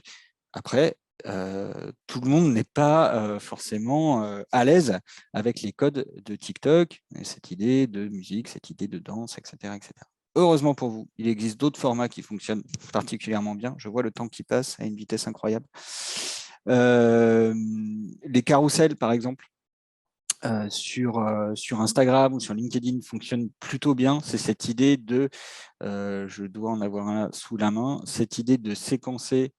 Après, tout le monde n'est pas forcément à l'aise avec les codes de TikTok, cette idée de musique, cette idée de danse, etc., etc. Heureusement pour vous, il existe d'autres formats qui fonctionnent particulièrement bien. Je vois le temps qui passe à une vitesse incroyable. Les carousels, par exemple, sur Instagram ou sur LinkedIn fonctionnent plutôt bien. C'est cette idée de, je dois en avoir un sous la main, cette idée de séquencer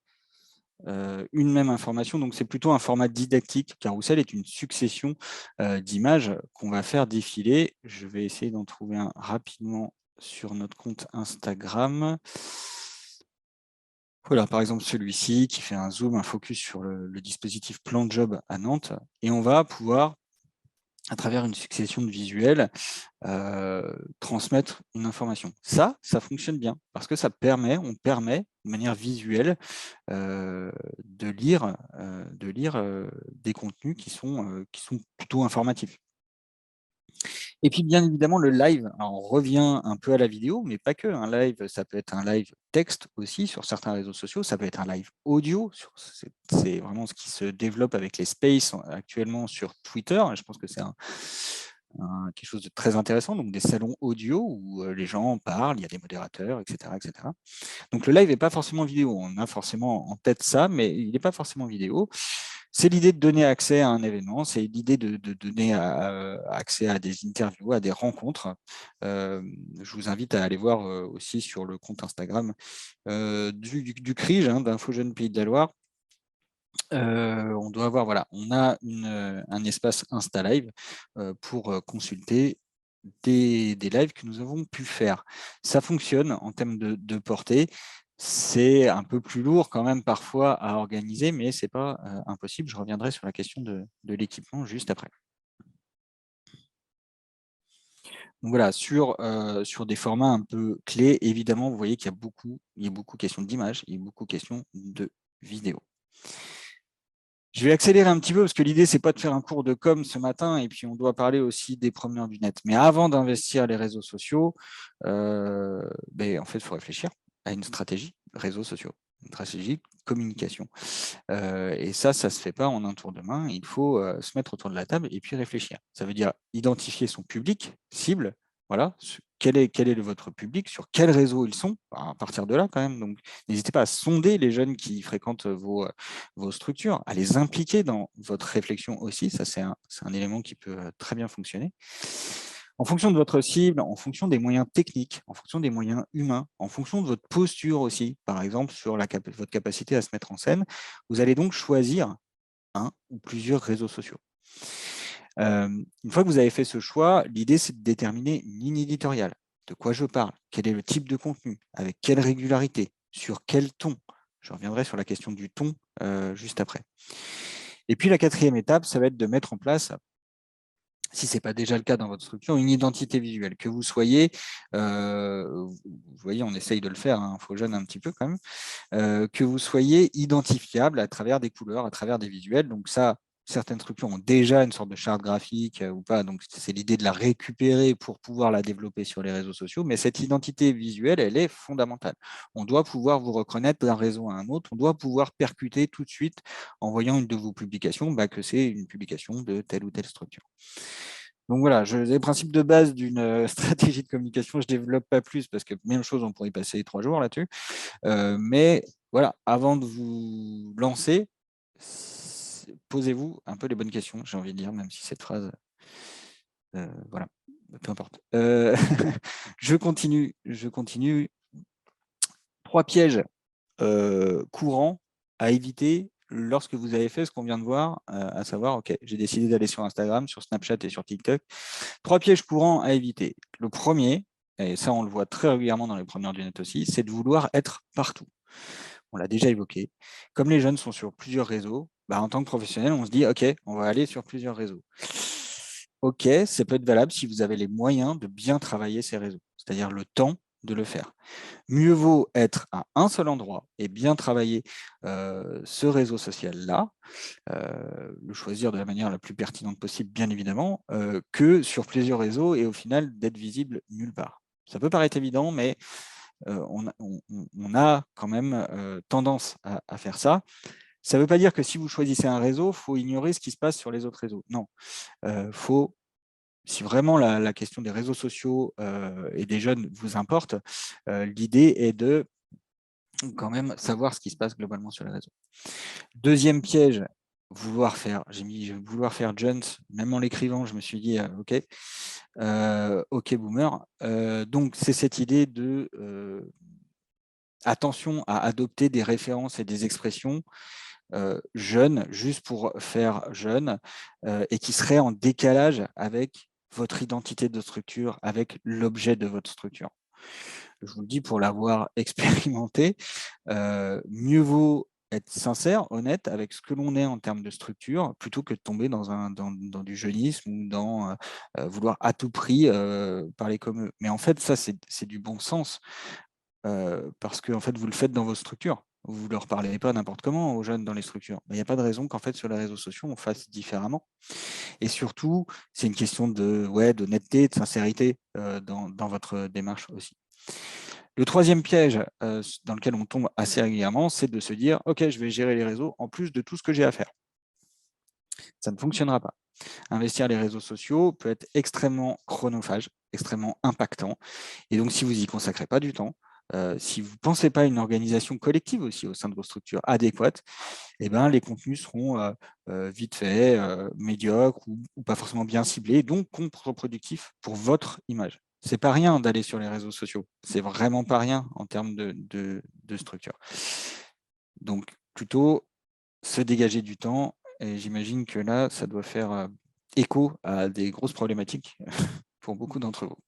une même information. Donc, c'est plutôt un format didactique. Carousel est une succession d'images qu'on va faire défiler. Je vais essayer d'en trouver un rapidement sur notre compte Instagram. Voilà, par exemple, celui-ci qui fait un zoom, un focus sur le dispositif Plan de Job à Nantes. Et on va pouvoir, à travers une succession de visuels, transmettre une information. Ça fonctionne bien parce que on permet de manière visuelle de lire des contenus qui sont plutôt informatifs. Et puis, bien évidemment, le live, alors on revient un peu à la vidéo, mais pas que. Un live, ça peut être un live texte aussi sur certains réseaux sociaux, ça peut être un live audio. C'est vraiment ce qui se développe avec les spaces actuellement sur Twitter. Je pense que c'est quelque chose de très intéressant, donc des salons audio où les gens parlent, il y a des modérateurs, etc. etc. Donc le live n'est pas forcément vidéo, on a forcément en tête ça, mais il n'est pas forcément vidéo. C'est l'idée de donner accès à un événement, c'est l'idée de donner accès à des interviews, à des rencontres. Je vous invite à aller voir aussi sur le compte Instagram du CRIJ, d'Info Jeunes Pays de la Loire. On doit avoir, on a un espace Insta Live pour consulter des lives que nous avons pu faire. Ça fonctionne en termes de portée. C'est un peu plus lourd quand même parfois à organiser, mais ce n'est pas impossible. Je reviendrai sur la question de l'équipement juste après. Donc voilà, sur des formats un peu clés, évidemment, vous voyez qu'il y a beaucoup de questions d'images, il y a beaucoup de questions de vidéos. Je vais accélérer un petit peu parce que l'idée, c'est pas de faire un cours de com ce matin et puis on doit parler aussi des promeneurs du net. Mais avant d'investir les réseaux sociaux, en fait, il faut réfléchir à une stratégie réseaux sociaux, une stratégie communication. Et ça se fait pas en un tour de main. Il faut se mettre autour de la table et puis réfléchir. Ça veut dire identifier son public cible. Voilà, quel est votre public, sur quel réseau ils sont, à partir de là quand même. Donc, n'hésitez pas à sonder les jeunes qui fréquentent vos structures, à les impliquer dans votre réflexion aussi. Ça, c'est un élément qui peut très bien fonctionner. En fonction de votre cible, en fonction des moyens techniques, en fonction des moyens humains, en fonction de votre posture aussi, par exemple sur votre capacité à se mettre en scène, vous allez donc choisir un ou plusieurs réseaux sociaux. Une fois que vous avez fait ce choix, l'idée, c'est de déterminer une ligne éditoriale. De quoi je parle? Quel est le type de contenu? Avec quelle régularité? Sur quel ton? Je reviendrai sur la question du ton juste après. Et puis, la quatrième étape, ça va être de mettre en place, si ce n'est pas déjà le cas dans votre structure, une identité visuelle. Que vous soyez, vous voyez, on essaye de le faire, il faut jeune un petit peu quand même, que vous soyez identifiable à travers des couleurs, à travers des visuels. Donc ça, certaines structures ont déjà une sorte de charte graphique ou pas, donc c'est l'idée de la récupérer pour pouvoir la développer sur les réseaux sociaux, mais cette identité visuelle, elle est fondamentale. On doit pouvoir vous reconnaître d'un réseau à un autre, on doit pouvoir percuter tout de suite en voyant une de vos publications que c'est une publication de telle ou telle structure. Donc voilà, les principes de base d'une stratégie de communication, je ne développe pas plus parce que même chose, on pourrait y passer 3 jours là-dessus. Mais voilà, avant de vous lancer, posez-vous un peu les bonnes questions, j'ai envie de dire, même si cette phrase, voilà, peu importe. Je continue. 3 pièges courants à éviter lorsque vous avez fait ce qu'on vient de voir, à savoir, OK, j'ai décidé d'aller sur Instagram, sur Snapchat et sur TikTok. 3 pièges courants à éviter. Le premier, et ça on le voit très régulièrement dans les preneurs du net aussi, c'est de vouloir être partout. On l'a déjà évoqué. Comme les jeunes sont sur plusieurs réseaux, en tant que professionnel, on se dit, OK, on va aller sur plusieurs réseaux. OK, ça peut être valable si vous avez les moyens de bien travailler ces réseaux, c'est-à-dire le temps de le faire. Mieux vaut être à un seul endroit et bien travailler ce réseau social-là, le choisir de la manière la plus pertinente possible, bien évidemment, que sur plusieurs réseaux et au final d'être visible nulle part. Ça peut paraître évident, mais on a quand même tendance à faire ça. Ça ne veut pas dire que si vous choisissez un réseau, il faut ignorer ce qui se passe sur les autres réseaux. Non, si vraiment la question des réseaux sociaux et des jeunes vous importe, l'idée est de quand même savoir ce qui se passe globalement sur les réseaux. Deuxième piège, j'ai mis vouloir faire Jones, même en l'écrivant, je me suis dit OK boomer. Donc c'est cette idée de attention à adopter des références et des expressions jeunes, juste pour faire jeune, et qui seraient en décalage avec votre identité de structure, avec l'objet de votre structure. Je vous le dis pour l'avoir expérimenté, mieux vaut être sincère, honnête avec ce que l'on est en termes de structure, plutôt que de tomber dans du jeunisme ou dans vouloir à tout prix parler comme eux. Mais en fait, ça, c'est du bon sens, parce que en fait, vous le faites dans vos structures. Vous ne leur parlez pas n'importe comment aux jeunes dans les structures. Il n'y a pas de raison qu'en fait, sur les réseaux sociaux, on fasse différemment. Et surtout, c'est une question d'honnêteté, de sincérité dans votre démarche aussi. Le troisième piège dans lequel on tombe assez régulièrement, c'est de se dire « Ok, je vais gérer les réseaux en plus de tout ce que j'ai à faire ». Ça ne fonctionnera pas. Investir les réseaux sociaux peut être extrêmement chronophage, extrêmement impactant. Et donc, si vous n'y consacrez pas du temps, si vous ne pensez pas à une organisation collective aussi au sein de vos structures adéquates, les contenus seront vite faits, médiocres ou pas forcément bien ciblés, donc contre-productifs pour votre image. C'est pas rien d'aller sur les réseaux sociaux. C'est vraiment pas rien en termes de structure. Donc, plutôt se dégager du temps. Et j'imagine que là, ça doit faire écho à des grosses problématiques pour beaucoup d'entre vous.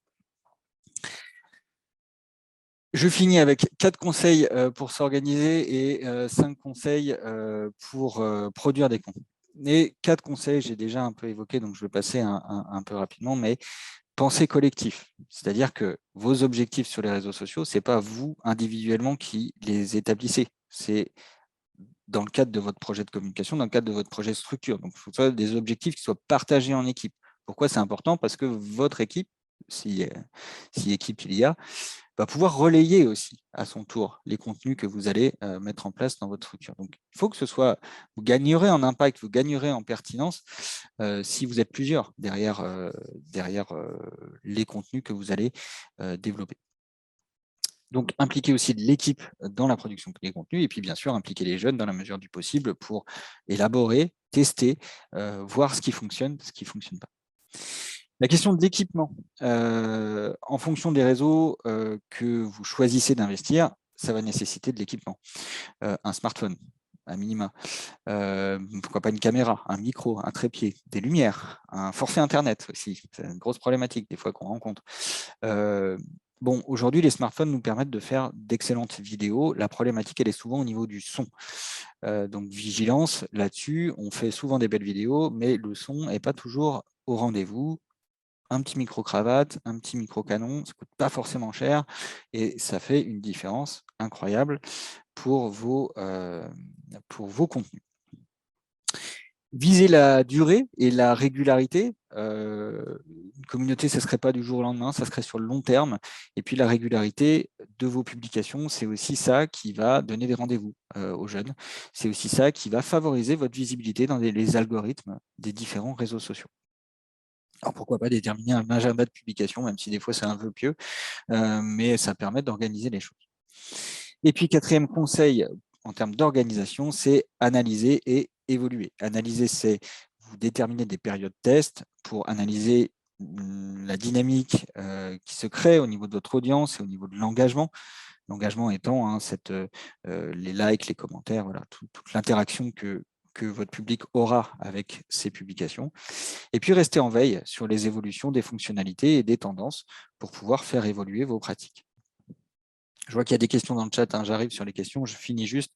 Je finis avec 4 conseils pour s'organiser et 5 conseils pour produire des contenus. Les 4 conseils, j'ai déjà un peu évoqué, donc je vais passer un peu rapidement, mais pensez collectif. C'est-à-dire que vos objectifs sur les réseaux sociaux, ce n'est pas vous individuellement qui les établissez. C'est dans le cadre de votre projet de communication, dans le cadre de votre projet de structure. Donc, il faut que ce soit des objectifs qui soient partagés en équipe. Pourquoi c'est important? Parce que votre équipe, si équipe il y a, va pouvoir relayer aussi à son tour les contenus que vous allez mettre en place dans votre structure. Donc, il faut que ce soit, vous gagnerez en impact, vous gagnerez en pertinence si vous êtes plusieurs derrière les contenus que vous allez développer. Donc, impliquer aussi l'équipe dans la production des contenus et puis, bien sûr, impliquer les jeunes dans la mesure du possible pour élaborer, tester, voir ce qui fonctionne, ce qui ne fonctionne pas. La question de l'équipement. En fonction des réseaux que vous choisissez d'investir, ça va nécessiter de l'équipement. Un smartphone, à minima. Pourquoi pas une caméra, un micro, un trépied, des lumières, un forfait Internet aussi. C'est une grosse problématique des fois qu'on rencontre. Bon, aujourd'hui, les smartphones nous permettent de faire d'excellentes vidéos. La problématique, elle est souvent au niveau du son. Donc, vigilance là-dessus. On fait souvent des belles vidéos, mais le son n'est pas toujours au rendez-vous. Un petit micro-cravate, un petit micro-canon, ça ne coûte pas forcément cher et ça fait une différence incroyable pour vos contenus. Viser la durée et la régularité. Une communauté, ça ne serait pas du jour au lendemain, ça serait sur le long terme. Et puis la régularité de vos publications, c'est aussi ça qui va donner des rendez-vous aux jeunes. C'est aussi ça qui va favoriser votre visibilité dans les algorithmes des différents réseaux sociaux. Alors pourquoi pas déterminer un agenda de publication, même si des fois c'est un peu pieux, mais ça permet d'organiser les choses. Et puis, quatrième conseil en termes d'organisation, c'est analyser et évoluer. Analyser, c'est vous déterminer des périodes test pour analyser la dynamique qui se crée au niveau de votre audience et au niveau de l'engagement. L'engagement étant les likes, les commentaires, voilà, toute l'interaction que votre public aura avec ces publications. Et puis, rester en veille sur les évolutions des fonctionnalités et des tendances pour pouvoir faire évoluer vos pratiques. Je vois qu'il y a des questions dans le chat, hein, j'arrive sur les questions. Je finis juste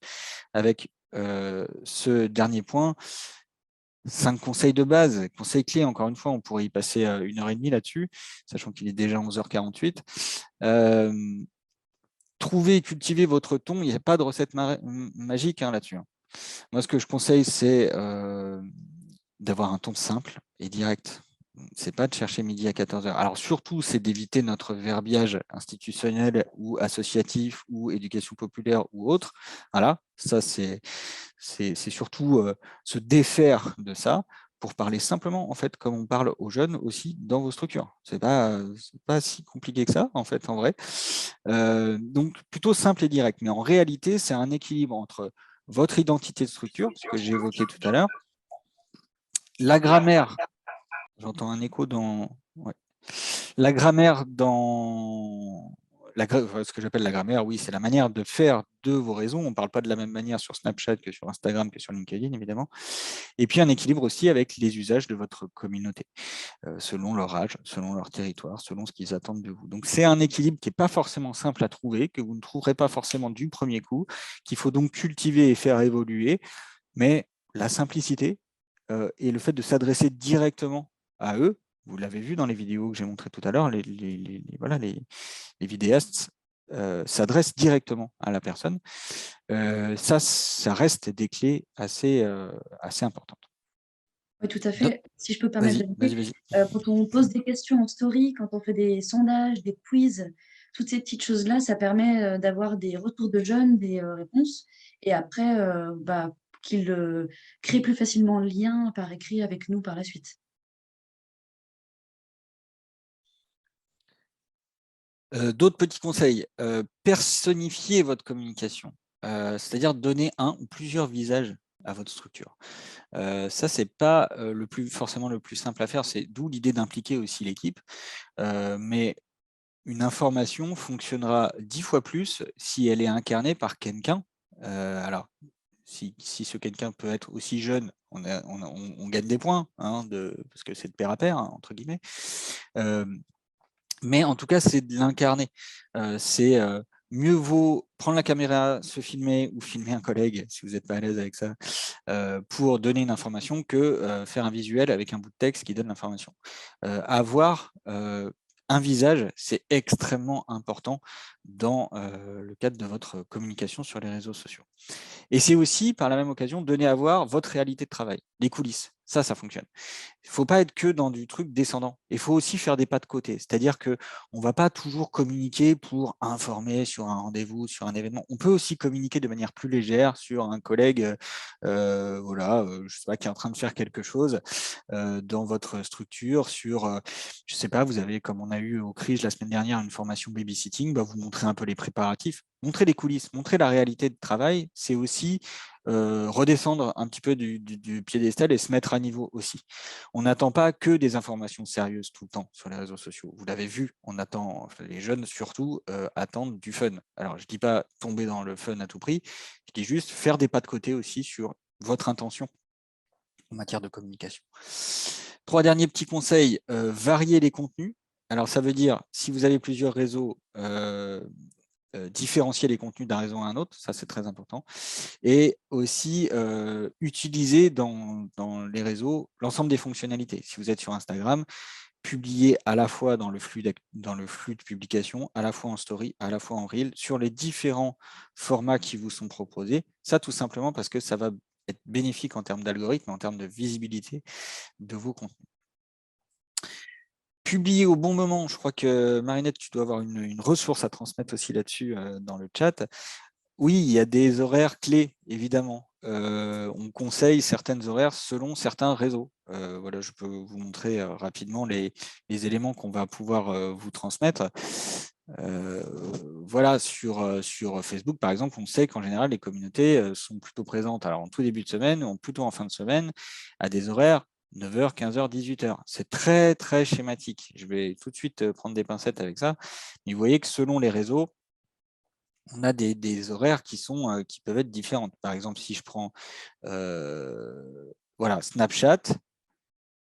avec ce dernier point. 5 conseils de base, conseils clés, encore une fois, on pourrait y passer 1h30 là-dessus, sachant qu'il est déjà 11h48. Trouvez et cultivez votre ton, il n'y a pas de recette magique là-dessus. Moi, ce que je conseille, c'est d'avoir un ton simple et direct. C'est pas de chercher midi à 14h. Alors surtout, c'est d'éviter notre verbiage institutionnel ou associatif ou éducation populaire ou autre. Voilà, ça c'est surtout se défaire de ça pour parler simplement, en fait, comme on parle aux jeunes aussi dans vos structures. C'est pas si compliqué que ça, en fait, en vrai. Donc, plutôt simple et direct. Mais en réalité, c'est un équilibre entre votre identité de structure, ce que j'ai évoqué tout à l'heure, la grammaire. J'entends un écho dans... Ouais. La grammaire dans... ce que j'appelle la grammaire, oui, c'est la manière de faire de vos réseaux. On ne parle pas de la même manière sur Snapchat que sur Instagram, que sur LinkedIn, évidemment. Et puis un équilibre aussi avec les usages de votre communauté, selon leur âge, selon leur territoire, selon ce qu'ils attendent de vous. Donc c'est un équilibre qui n'est pas forcément simple à trouver, que vous ne trouverez pas forcément du premier coup, qu'il faut donc cultiver et faire évoluer. Mais la simplicité et le fait de s'adresser directement à eux, vous l'avez vu dans les vidéos que j'ai montrées tout à l'heure, les vidéastes s'adressent directement à la personne. Ça reste des clés assez importantes. Oui, tout à fait. Si je peux permettre vas-y. Quand on pose des questions en story, quand on fait des sondages, des quiz, toutes ces petites choses-là, ça permet d'avoir des retours de jeunes, des réponses, et après, qu'ils créent plus facilement le lien par écrit avec nous par la suite. D'autres petits conseils, personnifiez votre communication, c'est-à-dire donner un ou plusieurs visages à votre structure. Ça, c'est pas forcément le plus simple à faire, c'est d'où l'idée d'impliquer aussi l'équipe, mais une information fonctionnera 10 fois plus si elle est incarnée par quelqu'un. Alors, si ce quelqu'un peut être aussi jeune, on gagne des points, parce que c'est de pair à pair, entre guillemets. Mais en tout cas, c'est de l'incarner. C'est mieux vaut prendre la caméra, se filmer ou filmer un collègue, si vous n'êtes pas à l'aise avec ça, pour donner une information que faire un visuel avec un bout de texte qui donne l'information. Avoir un visage, c'est extrêmement important dans le cadre de votre communication sur les réseaux sociaux. Et c'est aussi, par la même occasion, donner à voir votre réalité de travail, les coulisses. Ça fonctionne. Il ne faut pas être que dans du truc descendant. Il faut aussi faire des pas de côté. C'est-à-dire qu'on ne va pas toujours communiquer pour informer sur un rendez-vous, sur un événement. On peut aussi communiquer de manière plus légère sur un collègue je sais pas, qui est en train de faire quelque chose dans votre structure, sur, je ne sais pas, vous avez, comme on a eu au CRIJ la semaine dernière, une formation babysitting, vous montrez un peu les préparatifs, montrer les coulisses, montrer la réalité de travail, c'est aussi redescendre un petit peu du piédestal et se mettre à niveau aussi. On n'attend pas que des informations sérieuses tout le temps sur les réseaux sociaux. Vous l'avez vu, les jeunes surtout attendent du fun. Alors, je ne dis pas tomber dans le fun à tout prix, je dis juste faire des pas de côté aussi sur votre intention en matière de communication. 3 derniers petits conseils, varier les contenus. Alors, ça veut dire, si vous avez plusieurs réseaux, différencier les contenus d'un réseau à un autre, ça c'est très important. Et aussi, utiliser dans les réseaux l'ensemble des fonctionnalités. Si vous êtes sur Instagram, publier à la fois dans le flux de publication, à la fois en story, à la fois en reel, sur les différents formats qui vous sont proposés. Ça, tout simplement parce que ça va être bénéfique en termes d'algorithme, en termes de visibilité de vos contenus. Publier au bon moment, je crois que Marinette, tu dois avoir une ressource à transmettre aussi là-dessus dans le chat. Oui, il y a des horaires clés, évidemment. On conseille certaines horaires selon certains réseaux. Voilà, je peux vous montrer rapidement les éléments qu'on va pouvoir vous transmettre. Voilà, sur Facebook, par exemple, on sait qu'en général, les communautés sont plutôt présentes alors, en tout début de semaine ou plutôt en fin de semaine à des horaires 9h, 15h, 18h. C'est très, très schématique. Je vais tout de suite prendre des pincettes avec ça. Mais vous voyez que selon les réseaux, on a des horaires qui peuvent être différentes. Par exemple, si je prends voilà, Snapchat,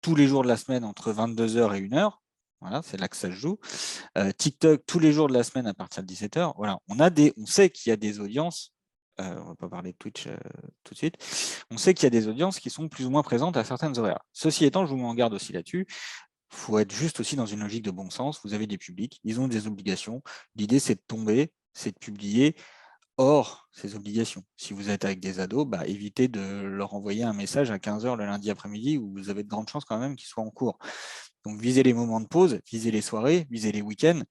tous les jours de la semaine entre 22h et 1h, voilà, c'est là que ça se joue. TikTok, tous les jours de la semaine à partir de 17h. Voilà, on sait qu'il y a des audiences, on ne va pas parler de Twitch tout de suite, on sait qu'il y a des audiences qui sont plus ou moins présentes à certaines horaires. Ceci étant, je vous mets en garde aussi là-dessus. Il faut être juste aussi dans une logique de bon sens. Vous avez des publics, ils ont des obligations. L'idée, c'est de tomber, c'est de publier hors ces obligations. Si vous êtes avec des ados, évitez de leur envoyer un message à 15h le lundi après-midi où vous avez de grandes chances quand même qu'ils soient en cours. Donc, visez les moments de pause, visez les soirées, visez les week-ends.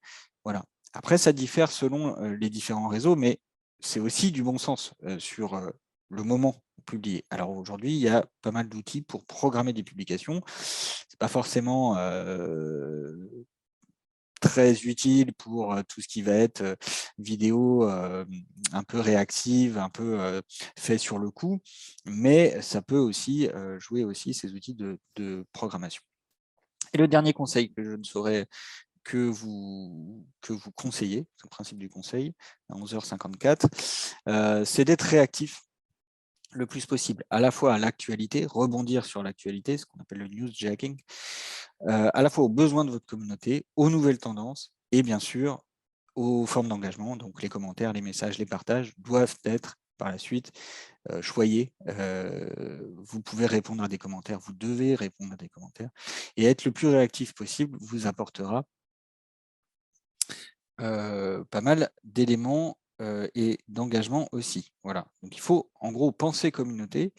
Voilà. Après, ça diffère selon les différents réseaux, mais c'est aussi du bon sens sur le moment publié. Alors aujourd'hui, il y a pas mal d'outils pour programmer des publications. Ce n'est pas forcément très utile pour tout ce qui va être vidéo un peu réactive, un peu fait sur le coup, mais ça peut aussi jouer aussi ces outils de programmation. Et le dernier conseil que je ne saurais que vous conseiller, c'est le principe du conseil, à 11h54, c'est d'être réactif le plus possible, à la fois à l'actualité, rebondir sur l'actualité, ce qu'on appelle le newsjacking, à la fois aux besoins de votre communauté, aux nouvelles tendances et bien sûr aux formes d'engagement. Donc les commentaires, les messages, les partages doivent être par la suite choyés. Vous pouvez répondre à des commentaires, vous devez répondre à des commentaires et être le plus réactif possible vous apportera pas mal d'éléments et d'engagement aussi. Voilà. Donc il faut en gros penser communauté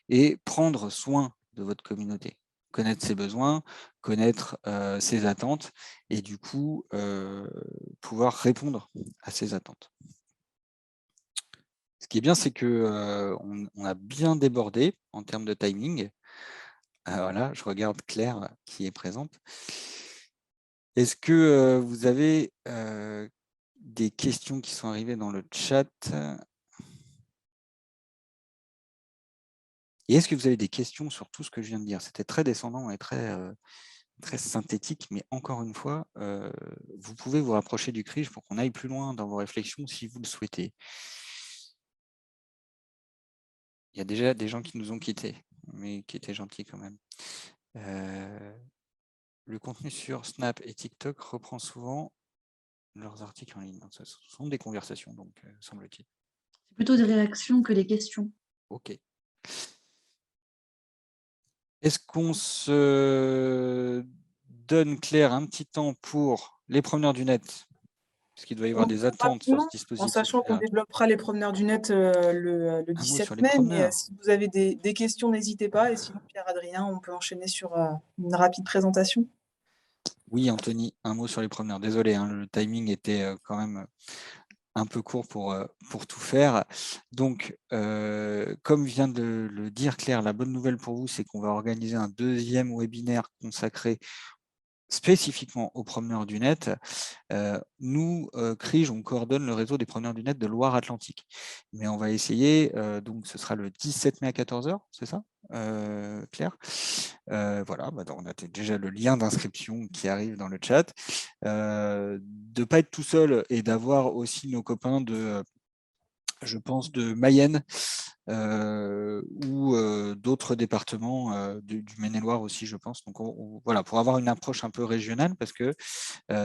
et prendre soin de votre communauté, connaître ses besoins, connaître ses attentes et du coup pouvoir répondre à ces attentes. Ce qui est bien, c'est qu'on a bien débordé en termes de timing. Voilà, je regarde Claire qui est présente. Est-ce que vous avez des questions qui sont arrivées dans le chat? Et est-ce que vous avez des questions sur tout ce que je viens de dire? C'était très descendant et très synthétique, mais encore une fois, vous pouvez vous rapprocher du CRIJ pour qu'on aille plus loin dans vos réflexions si vous le souhaitez. Il y a déjà des gens qui nous ont quittés, mais qui étaient gentils quand même. Le contenu sur Snap et TikTok reprend souvent leurs articles en ligne. Ce sont des conversations, donc semble-t-il. C'est plutôt des réactions que des questions. Ok. Est-ce qu'on se donne, Claire, un petit temps pour les promeneurs du net? Parce qu'il doit y avoir des attentes sur ce dispositif. En sachant qu'on développera les promeneurs du net le 17 mai, mais si vous avez des questions, n'hésitez pas. Et sinon, Pierre-Adrien, on peut enchaîner sur une rapide présentation. Oui, Anthony, un mot sur les promeneurs. Désolé, hein, le timing était quand même un peu court pour tout faire. Donc, comme vient de le dire Claire, la bonne nouvelle pour vous, c'est qu'on va organiser un deuxième webinaire consacré spécifiquement aux promeneurs du net, nous, CRIJ, on coordonne le réseau des promeneurs du net de Loire-Atlantique. Mais on va essayer, donc ce sera le 17 mai à 14 h, c'est ça, Claire? Voilà, on a déjà le lien d'inscription qui arrive dans le chat. De ne pas être tout seul et d'avoir aussi nos copains de, je pense, de Mayenne, ou d'autres départements du Maine-et-Loire aussi, je pense. Donc voilà, pour avoir une approche un peu régionale, parce que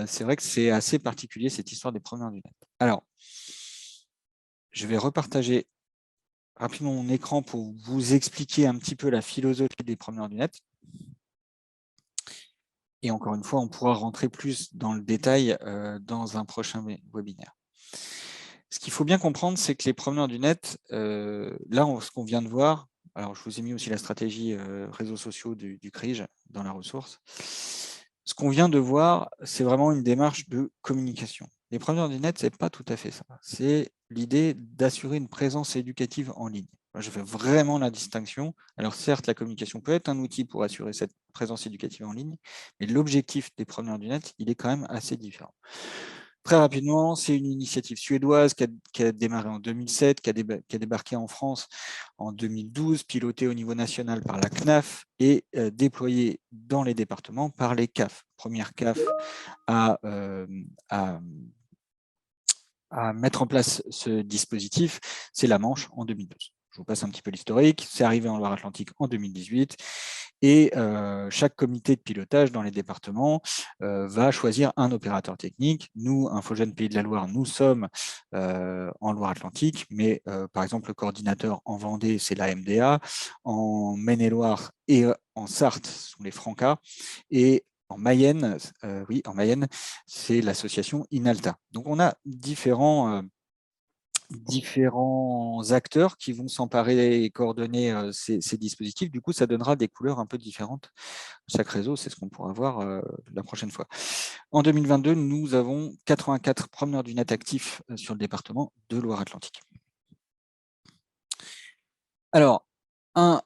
c'est vrai que c'est assez particulier cette histoire des promeneurs du net. Alors, je vais repartager rapidement mon écran pour vous expliquer un petit peu la philosophie des promeneurs du net. Et encore une fois, on pourra rentrer plus dans le détail dans un prochain webinaire. Ce qu'il faut bien comprendre, c'est que les promeneurs du net, là, ce qu'on vient de voir, alors je vous ai mis aussi la stratégie réseaux sociaux du CRIJ dans la ressource. Ce qu'on vient de voir, c'est vraiment une démarche de communication. Les promeneurs du net, ce n'est pas tout à fait ça. C'est l'idée d'assurer une présence éducative en ligne. Je fais vraiment la distinction. Alors certes, la communication peut être un outil pour assurer cette présence éducative en ligne, mais l'objectif des promeneurs du net, il est quand même assez différent. Très rapidement, c'est une initiative suédoise qui a démarré en 2007, qui a débarqué en France en 2012, pilotée au niveau national par la CNAF et déployée dans les départements par les CAF. Première CAF à mettre en place ce dispositif, c'est la Manche en 2012. Je vous passe un petit peu l'historique. C'est arrivé en Loire-Atlantique en 2018 et chaque comité de pilotage dans les départements va choisir un opérateur technique. Nous, InfoJeunes Pays de la Loire, nous sommes en Loire-Atlantique, mais par exemple, le coordinateur en Vendée, c'est la MDA. En Maine-et-Loire et en Sarthe, ce sont les Francas. Et en Mayenne, c'est l'association Inalta. Donc, on a différents acteurs qui vont s'emparer et coordonner ces dispositifs. Du coup, ça donnera des couleurs un peu différentes. Chaque réseau, c'est ce qu'on pourra voir la prochaine fois. En 2022, nous avons 84 promeneurs du net actifs sur le département de Loire-Atlantique. Alors, un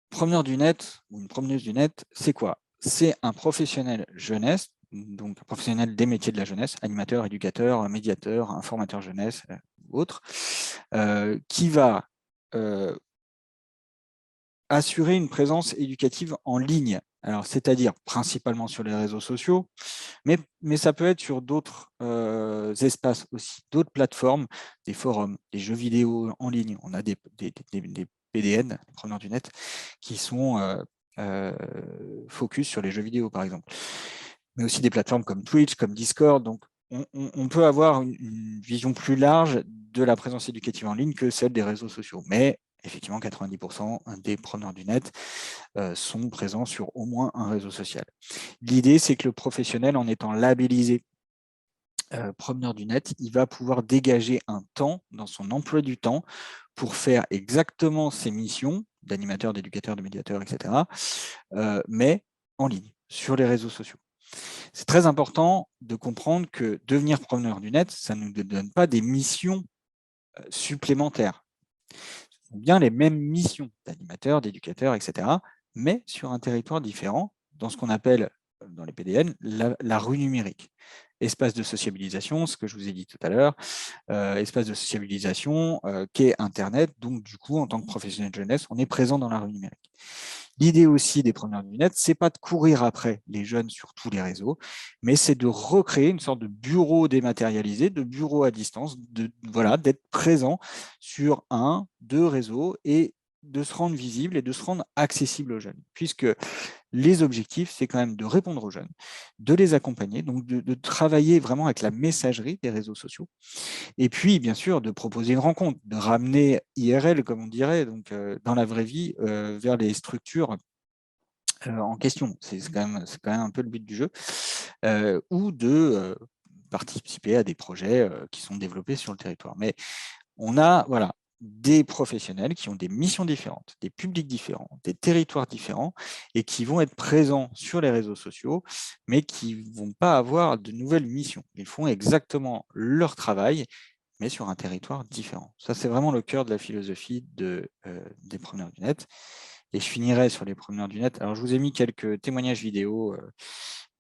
promeneur du net ou une promeneuse du net, c'est quoi? C'est un professionnel jeunesse, donc un professionnel des métiers de la jeunesse, animateur, éducateur, médiateur, informateur jeunesse, ou autre, qui va assurer une présence éducative en ligne. Alors, c'est-à-dire principalement sur les réseaux sociaux, mais ça peut être sur d'autres espaces aussi, d'autres plateformes, des forums, des jeux vidéo en ligne. On a des PDN, les promeneurs du net, qui sont focus sur les jeux vidéo, par exemple. Mais aussi des plateformes comme Twitch, comme Discord. Donc, on peut avoir une vision plus large de la présence éducative en ligne que celle des réseaux sociaux. Mais effectivement, 90% des promeneurs du net sont présents sur au moins un réseau social. L'idée, c'est que le professionnel, en étant labellisé promeneur du net, il va pouvoir dégager un temps dans son emploi du temps pour faire exactement ses missions d'animateur, d'éducateur, de médiateur, etc., mais en ligne, sur les réseaux sociaux. C'est très important de comprendre que devenir promeneur du net, ça ne nous donne pas des missions supplémentaires. Ce sont bien les mêmes missions d'animateur, d'éducateur, etc., mais sur un territoire différent, dans ce qu'on appelle, dans les PDN, la rue numérique. Espace de sociabilisation, ce que je vous ai dit tout à l'heure, espace de sociabilisation qu'est Internet. Donc, du coup, en tant que professionnel de jeunesse, on est présent dans la rue numérique. L'idée aussi des promeneurs du net, c'est pas de courir après les jeunes sur tous les réseaux, mais c'est de recréer une sorte de bureau dématérialisé, de bureau à distance, d'être présent sur un, deux réseaux et de se rendre visible et de se rendre accessible aux jeunes, puisque les objectifs, c'est quand même de répondre aux jeunes, de les accompagner, donc de travailler vraiment avec la messagerie des réseaux sociaux, et puis, bien sûr, de proposer une rencontre, de ramener IRL, comme on dirait, donc dans la vraie vie, vers les structures en question. C'est quand même un peu le but du jeu, ou de participer à des projets qui sont développés sur le territoire. Mais on a des professionnels qui ont des missions différentes, des publics différents, des territoires différents et qui vont être présents sur les réseaux sociaux, mais qui ne vont pas avoir de nouvelles missions. Ils font exactement leur travail, mais sur un territoire différent. Ça, c'est vraiment le cœur de la philosophie des promeneurs du net. Et je finirai sur les promeneurs du net. Alors, je vous ai mis quelques témoignages vidéo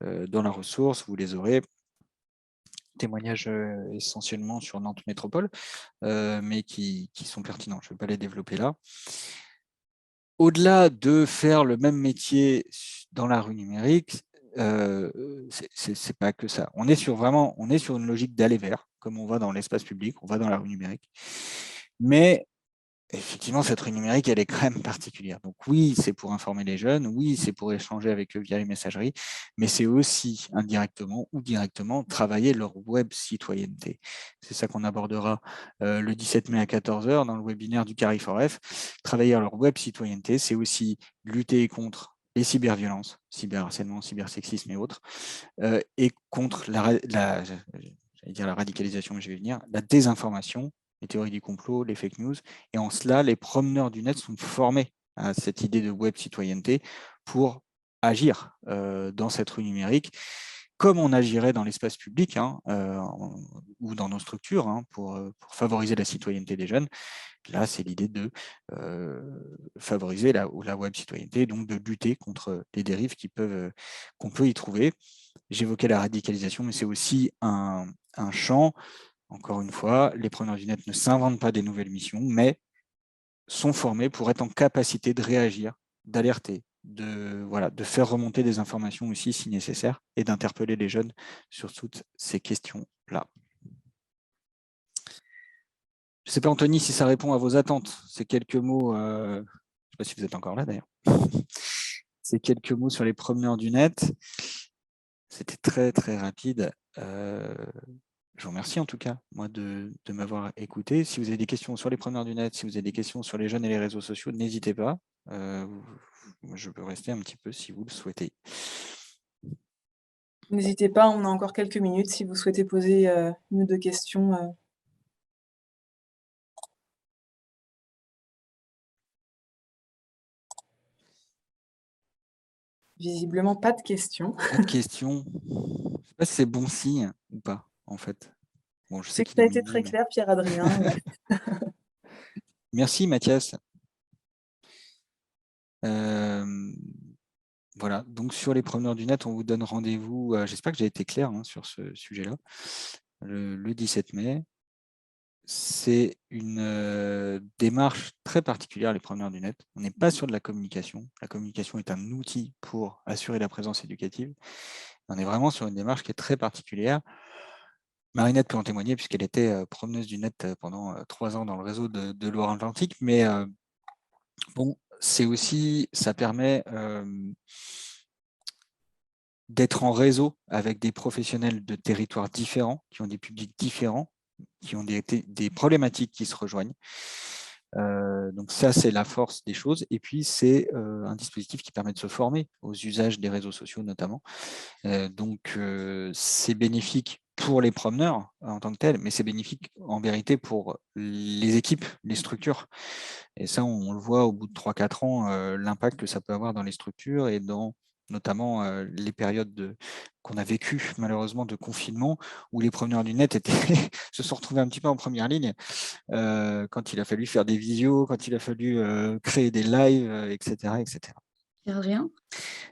dans la ressource, vous les aurez. Témoignages essentiellement sur Nantes Métropole, mais qui sont pertinents. Je ne vais pas les développer là. Au-delà de faire le même métier dans la rue numérique, c'est pas que ça. On est sur une logique d'aller vers, comme on va dans l'espace public, on va dans la rue numérique. Mais effectivement, cette rue numérique, elle est quand même particulière. Donc oui, c'est pour informer les jeunes, oui, c'est pour échanger avec eux via les messageries, mais c'est aussi indirectement ou directement travailler leur web citoyenneté. C'est ça qu'on abordera le 17 mai à 14 h dans le webinaire du Carrefour-F. Travailler leur web citoyenneté, c'est aussi lutter contre les cyberviolences, cyberharcèlement, cybersexisme et autres, et contre la radicalisation, mais je vais venir, la désinformation, les théories du complot, les fake news. Et en cela, les promeneurs du net sont formés à cette idée de web citoyenneté pour agir dans cette rue numérique, comme on agirait dans l'espace public ou dans nos structures pour favoriser la citoyenneté des jeunes. Là, c'est l'idée de favoriser la web citoyenneté, donc de lutter contre les dérives qu'on peut y trouver. J'évoquais la radicalisation, mais c'est aussi un champ. Encore une fois, les preneurs du net ne s'inventent pas des nouvelles missions, mais sont formés pour être en capacité de réagir, d'alerter, de faire remonter des informations aussi si nécessaire et d'interpeller les jeunes sur toutes ces questions-là. Je ne sais pas, Anthony, si ça répond à vos attentes. Ces quelques mots, je ne sais pas si vous êtes encore là d'ailleurs. Ces quelques mots sur les promeneurs du net. C'était très, très rapide. Je vous remercie en tout cas, moi, de m'avoir écouté. Si vous avez des questions sur les preneurs du net, si vous avez des questions sur les jeunes et les réseaux sociaux, n'hésitez pas. Je peux rester un petit peu si vous le souhaitez. N'hésitez pas, on a encore quelques minutes si vous souhaitez poser une ou deux questions. Visiblement, pas de questions. Pas de questions. Je ne sais pas si c'est bon signe ou pas, en fait. Bon, je sais C'est que qu'il ça a est été midi, très mais... clair, Pierre-Adrien. Merci, Mathias. Voilà, donc sur les promeneurs du net, on vous donne rendez-vous, j'espère que j'ai été clair sur ce sujet-là, le 17 mai. C'est une démarche très particulière, les promeneurs du net. On n'est pas sur de la communication. La communication est un outil pour assurer la présence éducative. On est vraiment sur une démarche qui est très particulière. Marinette peut en témoigner puisqu'elle était promeneuse du net pendant 3 ans dans le réseau de Loire-Atlantique. Mais bon, c'est aussi, ça permet d'être en réseau avec des professionnels de territoires différents, qui ont des publics différents, qui ont des problématiques qui se rejoignent. Donc ça, c'est la force des choses. Et puis, c'est un dispositif qui permet de se former aux usages des réseaux sociaux notamment. Donc, c'est bénéfique pour les promeneurs en tant que tels, mais c'est bénéfique en vérité pour les équipes, les structures. Et ça, on le voit au bout de 3-4 ans, l'impact que ça peut avoir dans les structures et dans notamment les périodes qu'on a vécues malheureusement de confinement, où les promeneurs du net se sont retrouvés un petit peu en première ligne quand il a fallu faire des visios, quand il a fallu créer des lives, etc. etc. Adrien,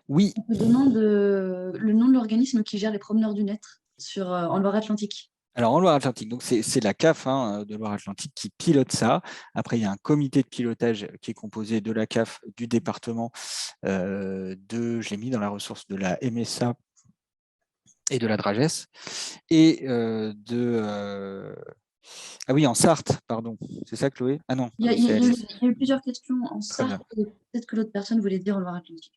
Oui. on me demande le nom de l'organisme qui gère les promeneurs du net en Loire-Atlantique. Alors, en Loire-Atlantique, donc c'est la CAF de Loire-Atlantique qui pilote ça. Après, il y a un comité de pilotage qui est composé de la CAF, du département, je l'ai mis dans la ressource, de la MSA et de la DRAGES, et ah oui, en Sarthe, pardon. C'est ça, Chloé? Ah non. Il y a eu plusieurs questions en Sarthe, et peut-être que l'autre personne voulait dire en Loire-Atlantique.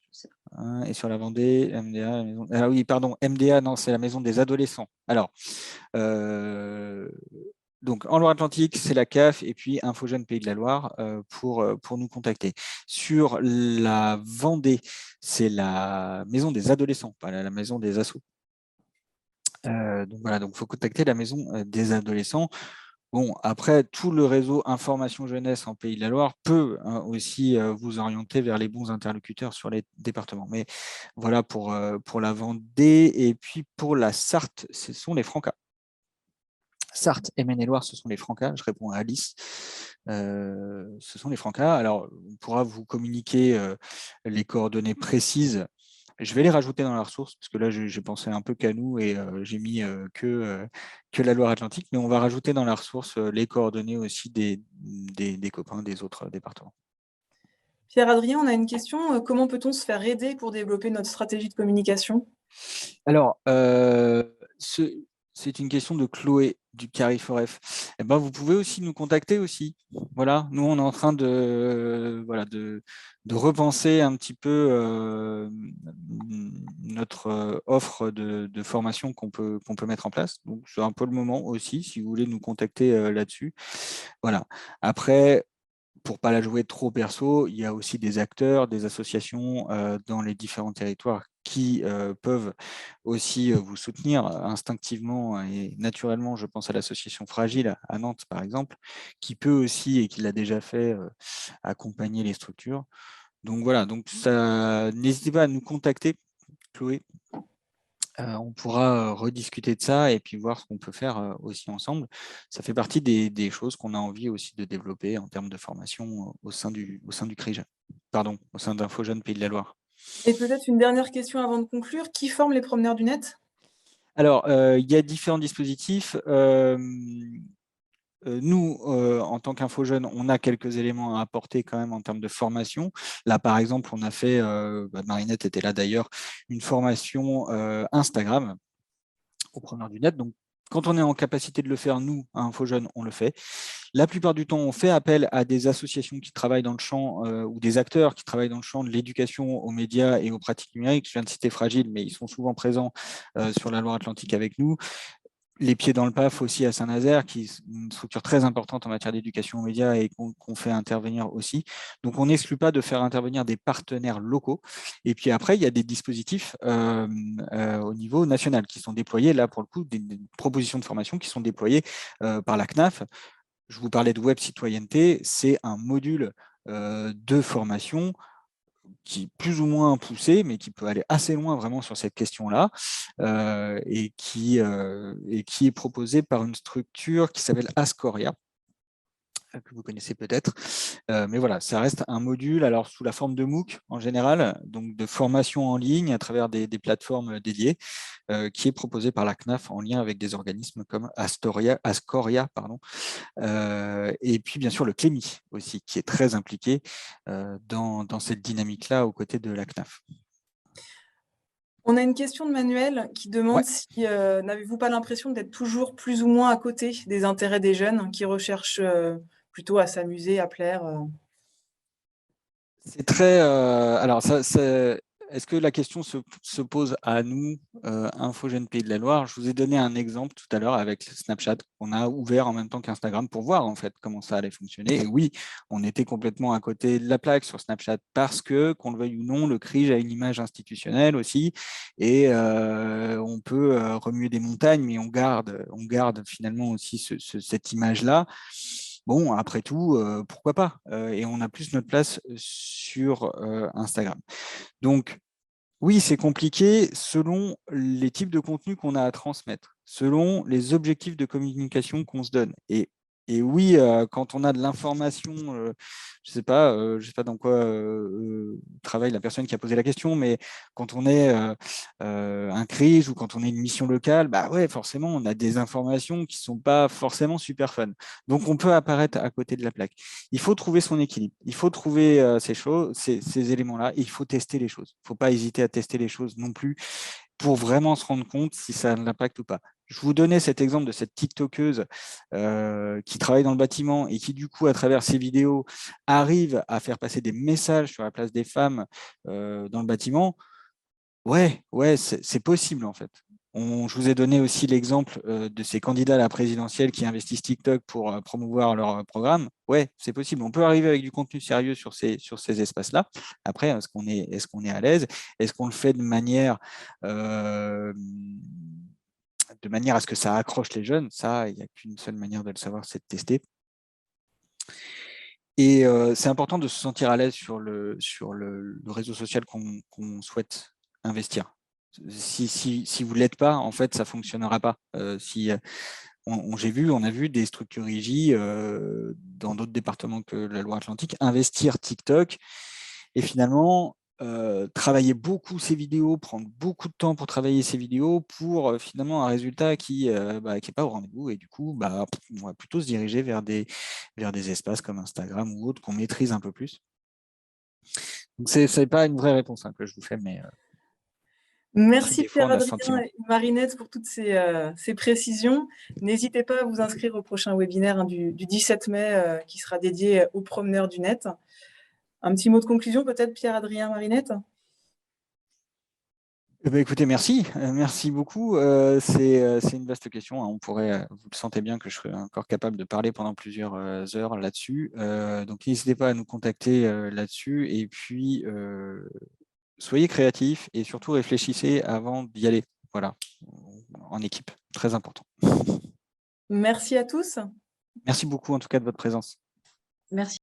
Et sur la Vendée, MDA, la maison... Ah oui, pardon, MDA, non, c'est la maison des adolescents. Alors, donc en Loire-Atlantique, c'est la CAF et puis Infogène Pays de la Loire pour nous contacter. Sur la Vendée, c'est la maison des adolescents, pas la maison des assos. Donc voilà, donc il faut contacter la maison des adolescents. Bon, après, tout le réseau Information Jeunesse en Pays de la Loire peut aussi vous orienter vers les bons interlocuteurs sur les départements. Mais voilà pour la Vendée. Et puis pour la Sarthe, ce sont les Francas. Sarthe et Maine-et-Loire, ce sont les Francas. Je réponds à Alice. Ce sont les Francas. Alors, on pourra vous communiquer les coordonnées précises Je vais les rajouter dans la ressource, parce que là, j'ai pensé un peu qu'à nous et j'ai mis que la Loire-Atlantique, mais on va rajouter dans la ressource les coordonnées aussi des copains des autres départements. Pierre-Adrien, on a une question. Comment peut-on se faire aider pour développer notre stratégie de communication? Alors, c'est une question de Chloé du Cariforef. Eh ben, vous pouvez aussi nous contacter aussi. Voilà, nous, on est en train de repenser un petit peu notre offre de formation qu'on peut mettre en place. Donc, c'est un peu le moment aussi, si vous voulez nous contacter là-dessus. Voilà. Après, pour pas la jouer trop perso, il y a aussi des acteurs, des associations dans les différents territoires qui peuvent aussi vous soutenir instinctivement et naturellement. Je pense à l'association Fragile à Nantes, par exemple, qui peut aussi, et qui l'a déjà fait, accompagner les structures. Donc voilà, donc n'hésitez pas à nous contacter, Chloé. On pourra rediscuter de ça et puis voir ce qu'on peut faire aussi ensemble. Ça fait partie des choses qu'on a envie aussi de développer en termes de formation au sein du CRIJ, pardon, au sein d'InfoJeunes Pays de la Loire. Et peut-être une dernière question avant de conclure. Qui forme les promeneurs du net? Alors, il y a différents dispositifs. Nous, en tant qu'InfoJeunes, on a quelques éléments à apporter quand même en termes de formation. Là, par exemple, on a fait, Marinette était là d'ailleurs, une formation Instagram aux preneurs du net. Donc, quand on est en capacité de le faire, nous, à InfoJeunes, on le fait. La plupart du temps, on fait appel à des associations qui travaillent dans le champ ou des acteurs qui travaillent dans le champ de l'éducation aux médias et aux pratiques numériques. Je viens de citer Fragile, mais ils sont souvent présents sur la Loire-Atlantique avec nous. Les Pieds dans le PAF aussi à Saint-Nazaire, qui est une structure très importante en matière d'éducation aux médias et qu'on fait intervenir aussi. Donc, on n'exclut pas de faire intervenir des partenaires locaux. Et puis après, il y a des dispositifs au niveau national qui sont déployés, là, pour le coup, des propositions de formation qui sont déployées par la CNAF. Je vous parlais de web citoyenneté, c'est un module de formation qui est plus ou moins poussé, mais qui peut aller assez loin vraiment sur cette question-là, et qui est proposé par une structure qui s'appelle Ascoria, que vous connaissez peut-être. Mais voilà, ça reste un module, alors sous la forme de MOOC en général, donc de formation en ligne à travers des plateformes dédiées, qui est proposé par la CNAF en lien avec des organismes comme Ascoria, et puis bien sûr le Clémy aussi, qui est très impliqué dans cette dynamique-là aux côtés de la CNAF. On a une question de Manuel qui demande si n'avez-vous pas l'impression d'être toujours plus ou moins à côté des intérêts des jeunes qui recherchent plutôt à s'amuser, à plaire? C'est très. Alors, est-ce que la question se pose à nous, InfoJeunes Pays de la Loire? Je vous ai donné un exemple tout à l'heure avec Snapchat qu'on a ouvert en même temps qu'Instagram pour voir en fait comment ça allait fonctionner. Et oui, on était complètement à côté de la plaque sur Snapchat parce que, qu'on le veuille ou non, le CRIJ a une image institutionnelle aussi et on peut remuer des montagnes, mais on garde finalement aussi cette image-là. Bon, après tout, pourquoi pas? Et on a plus notre place sur Instagram. Donc, oui, c'est compliqué selon les types de contenus qu'on a à transmettre, selon les objectifs de communication qu'on se donne. Et oui, quand on a de l'information, je sais pas dans quoi travaille la personne qui a posé la question, mais quand on est un CRIJ ou quand on est une mission locale, bah ouais, forcément, on a des informations qui sont pas forcément super fun. Donc, on peut apparaître à côté de la plaque. Il faut trouver son équilibre. Il faut trouver ces éléments-là. Et il faut tester les choses. Il ne faut pas hésiter à tester les choses non plus pour vraiment se rendre compte si ça a de l'impact ou pas. Je vous donnais cet exemple de cette TikTokeuse qui travaille dans le bâtiment et qui, du coup, à travers ses vidéos, arrive à faire passer des messages sur la place des femmes dans le bâtiment. Ouais, c'est possible, en fait. Je vous ai donné aussi l'exemple de ces candidats à la présidentielle qui investissent TikTok pour promouvoir leur programme. Ouais, c'est possible. On peut arriver avec du contenu sérieux sur ces espaces-là. Après, est-ce qu'on est à l'aise? Est-ce qu'on le fait de manière à ce que ça accroche les jeunes? Ça, il n'y a qu'une seule manière de le savoir, c'est de tester. Et c'est important de se sentir à l'aise sur le réseau social qu'on souhaite investir. Si vous ne l'êtes pas, en fait, ça ne fonctionnera pas. On a vu des structures IJ dans d'autres départements que la Loire-Atlantique investir TikTok et finalement travailler beaucoup ces vidéos, prendre beaucoup de temps pour travailler ces vidéos pour finalement un résultat qui est pas au rendez-vous. Et du coup, on va plutôt se diriger vers des espaces comme Instagram ou autres qu'on maîtrise un peu plus. Donc, ce n'est pas une vraie réponse que je vous fais, mais Merci des fois, on a ce Pierre-Adrien sentiment. et Marinette pour toutes ces précisions. N'hésitez pas à vous inscrire au prochain webinaire du 17 mai qui sera dédié aux promeneurs du net. Un petit mot de conclusion peut-être, Pierre-Adrien, Marinette? Écoutez, merci. Merci beaucoup. C'est une vaste question. On pourrait, vous le sentez bien que je serais encore capable de parler pendant plusieurs heures là-dessus. Donc, n'hésitez pas à nous contacter là-dessus. Et puis, soyez créatifs et surtout réfléchissez avant d'y aller. Voilà, en équipe. Très important. Merci à tous. Merci beaucoup en tout cas de votre présence. Merci.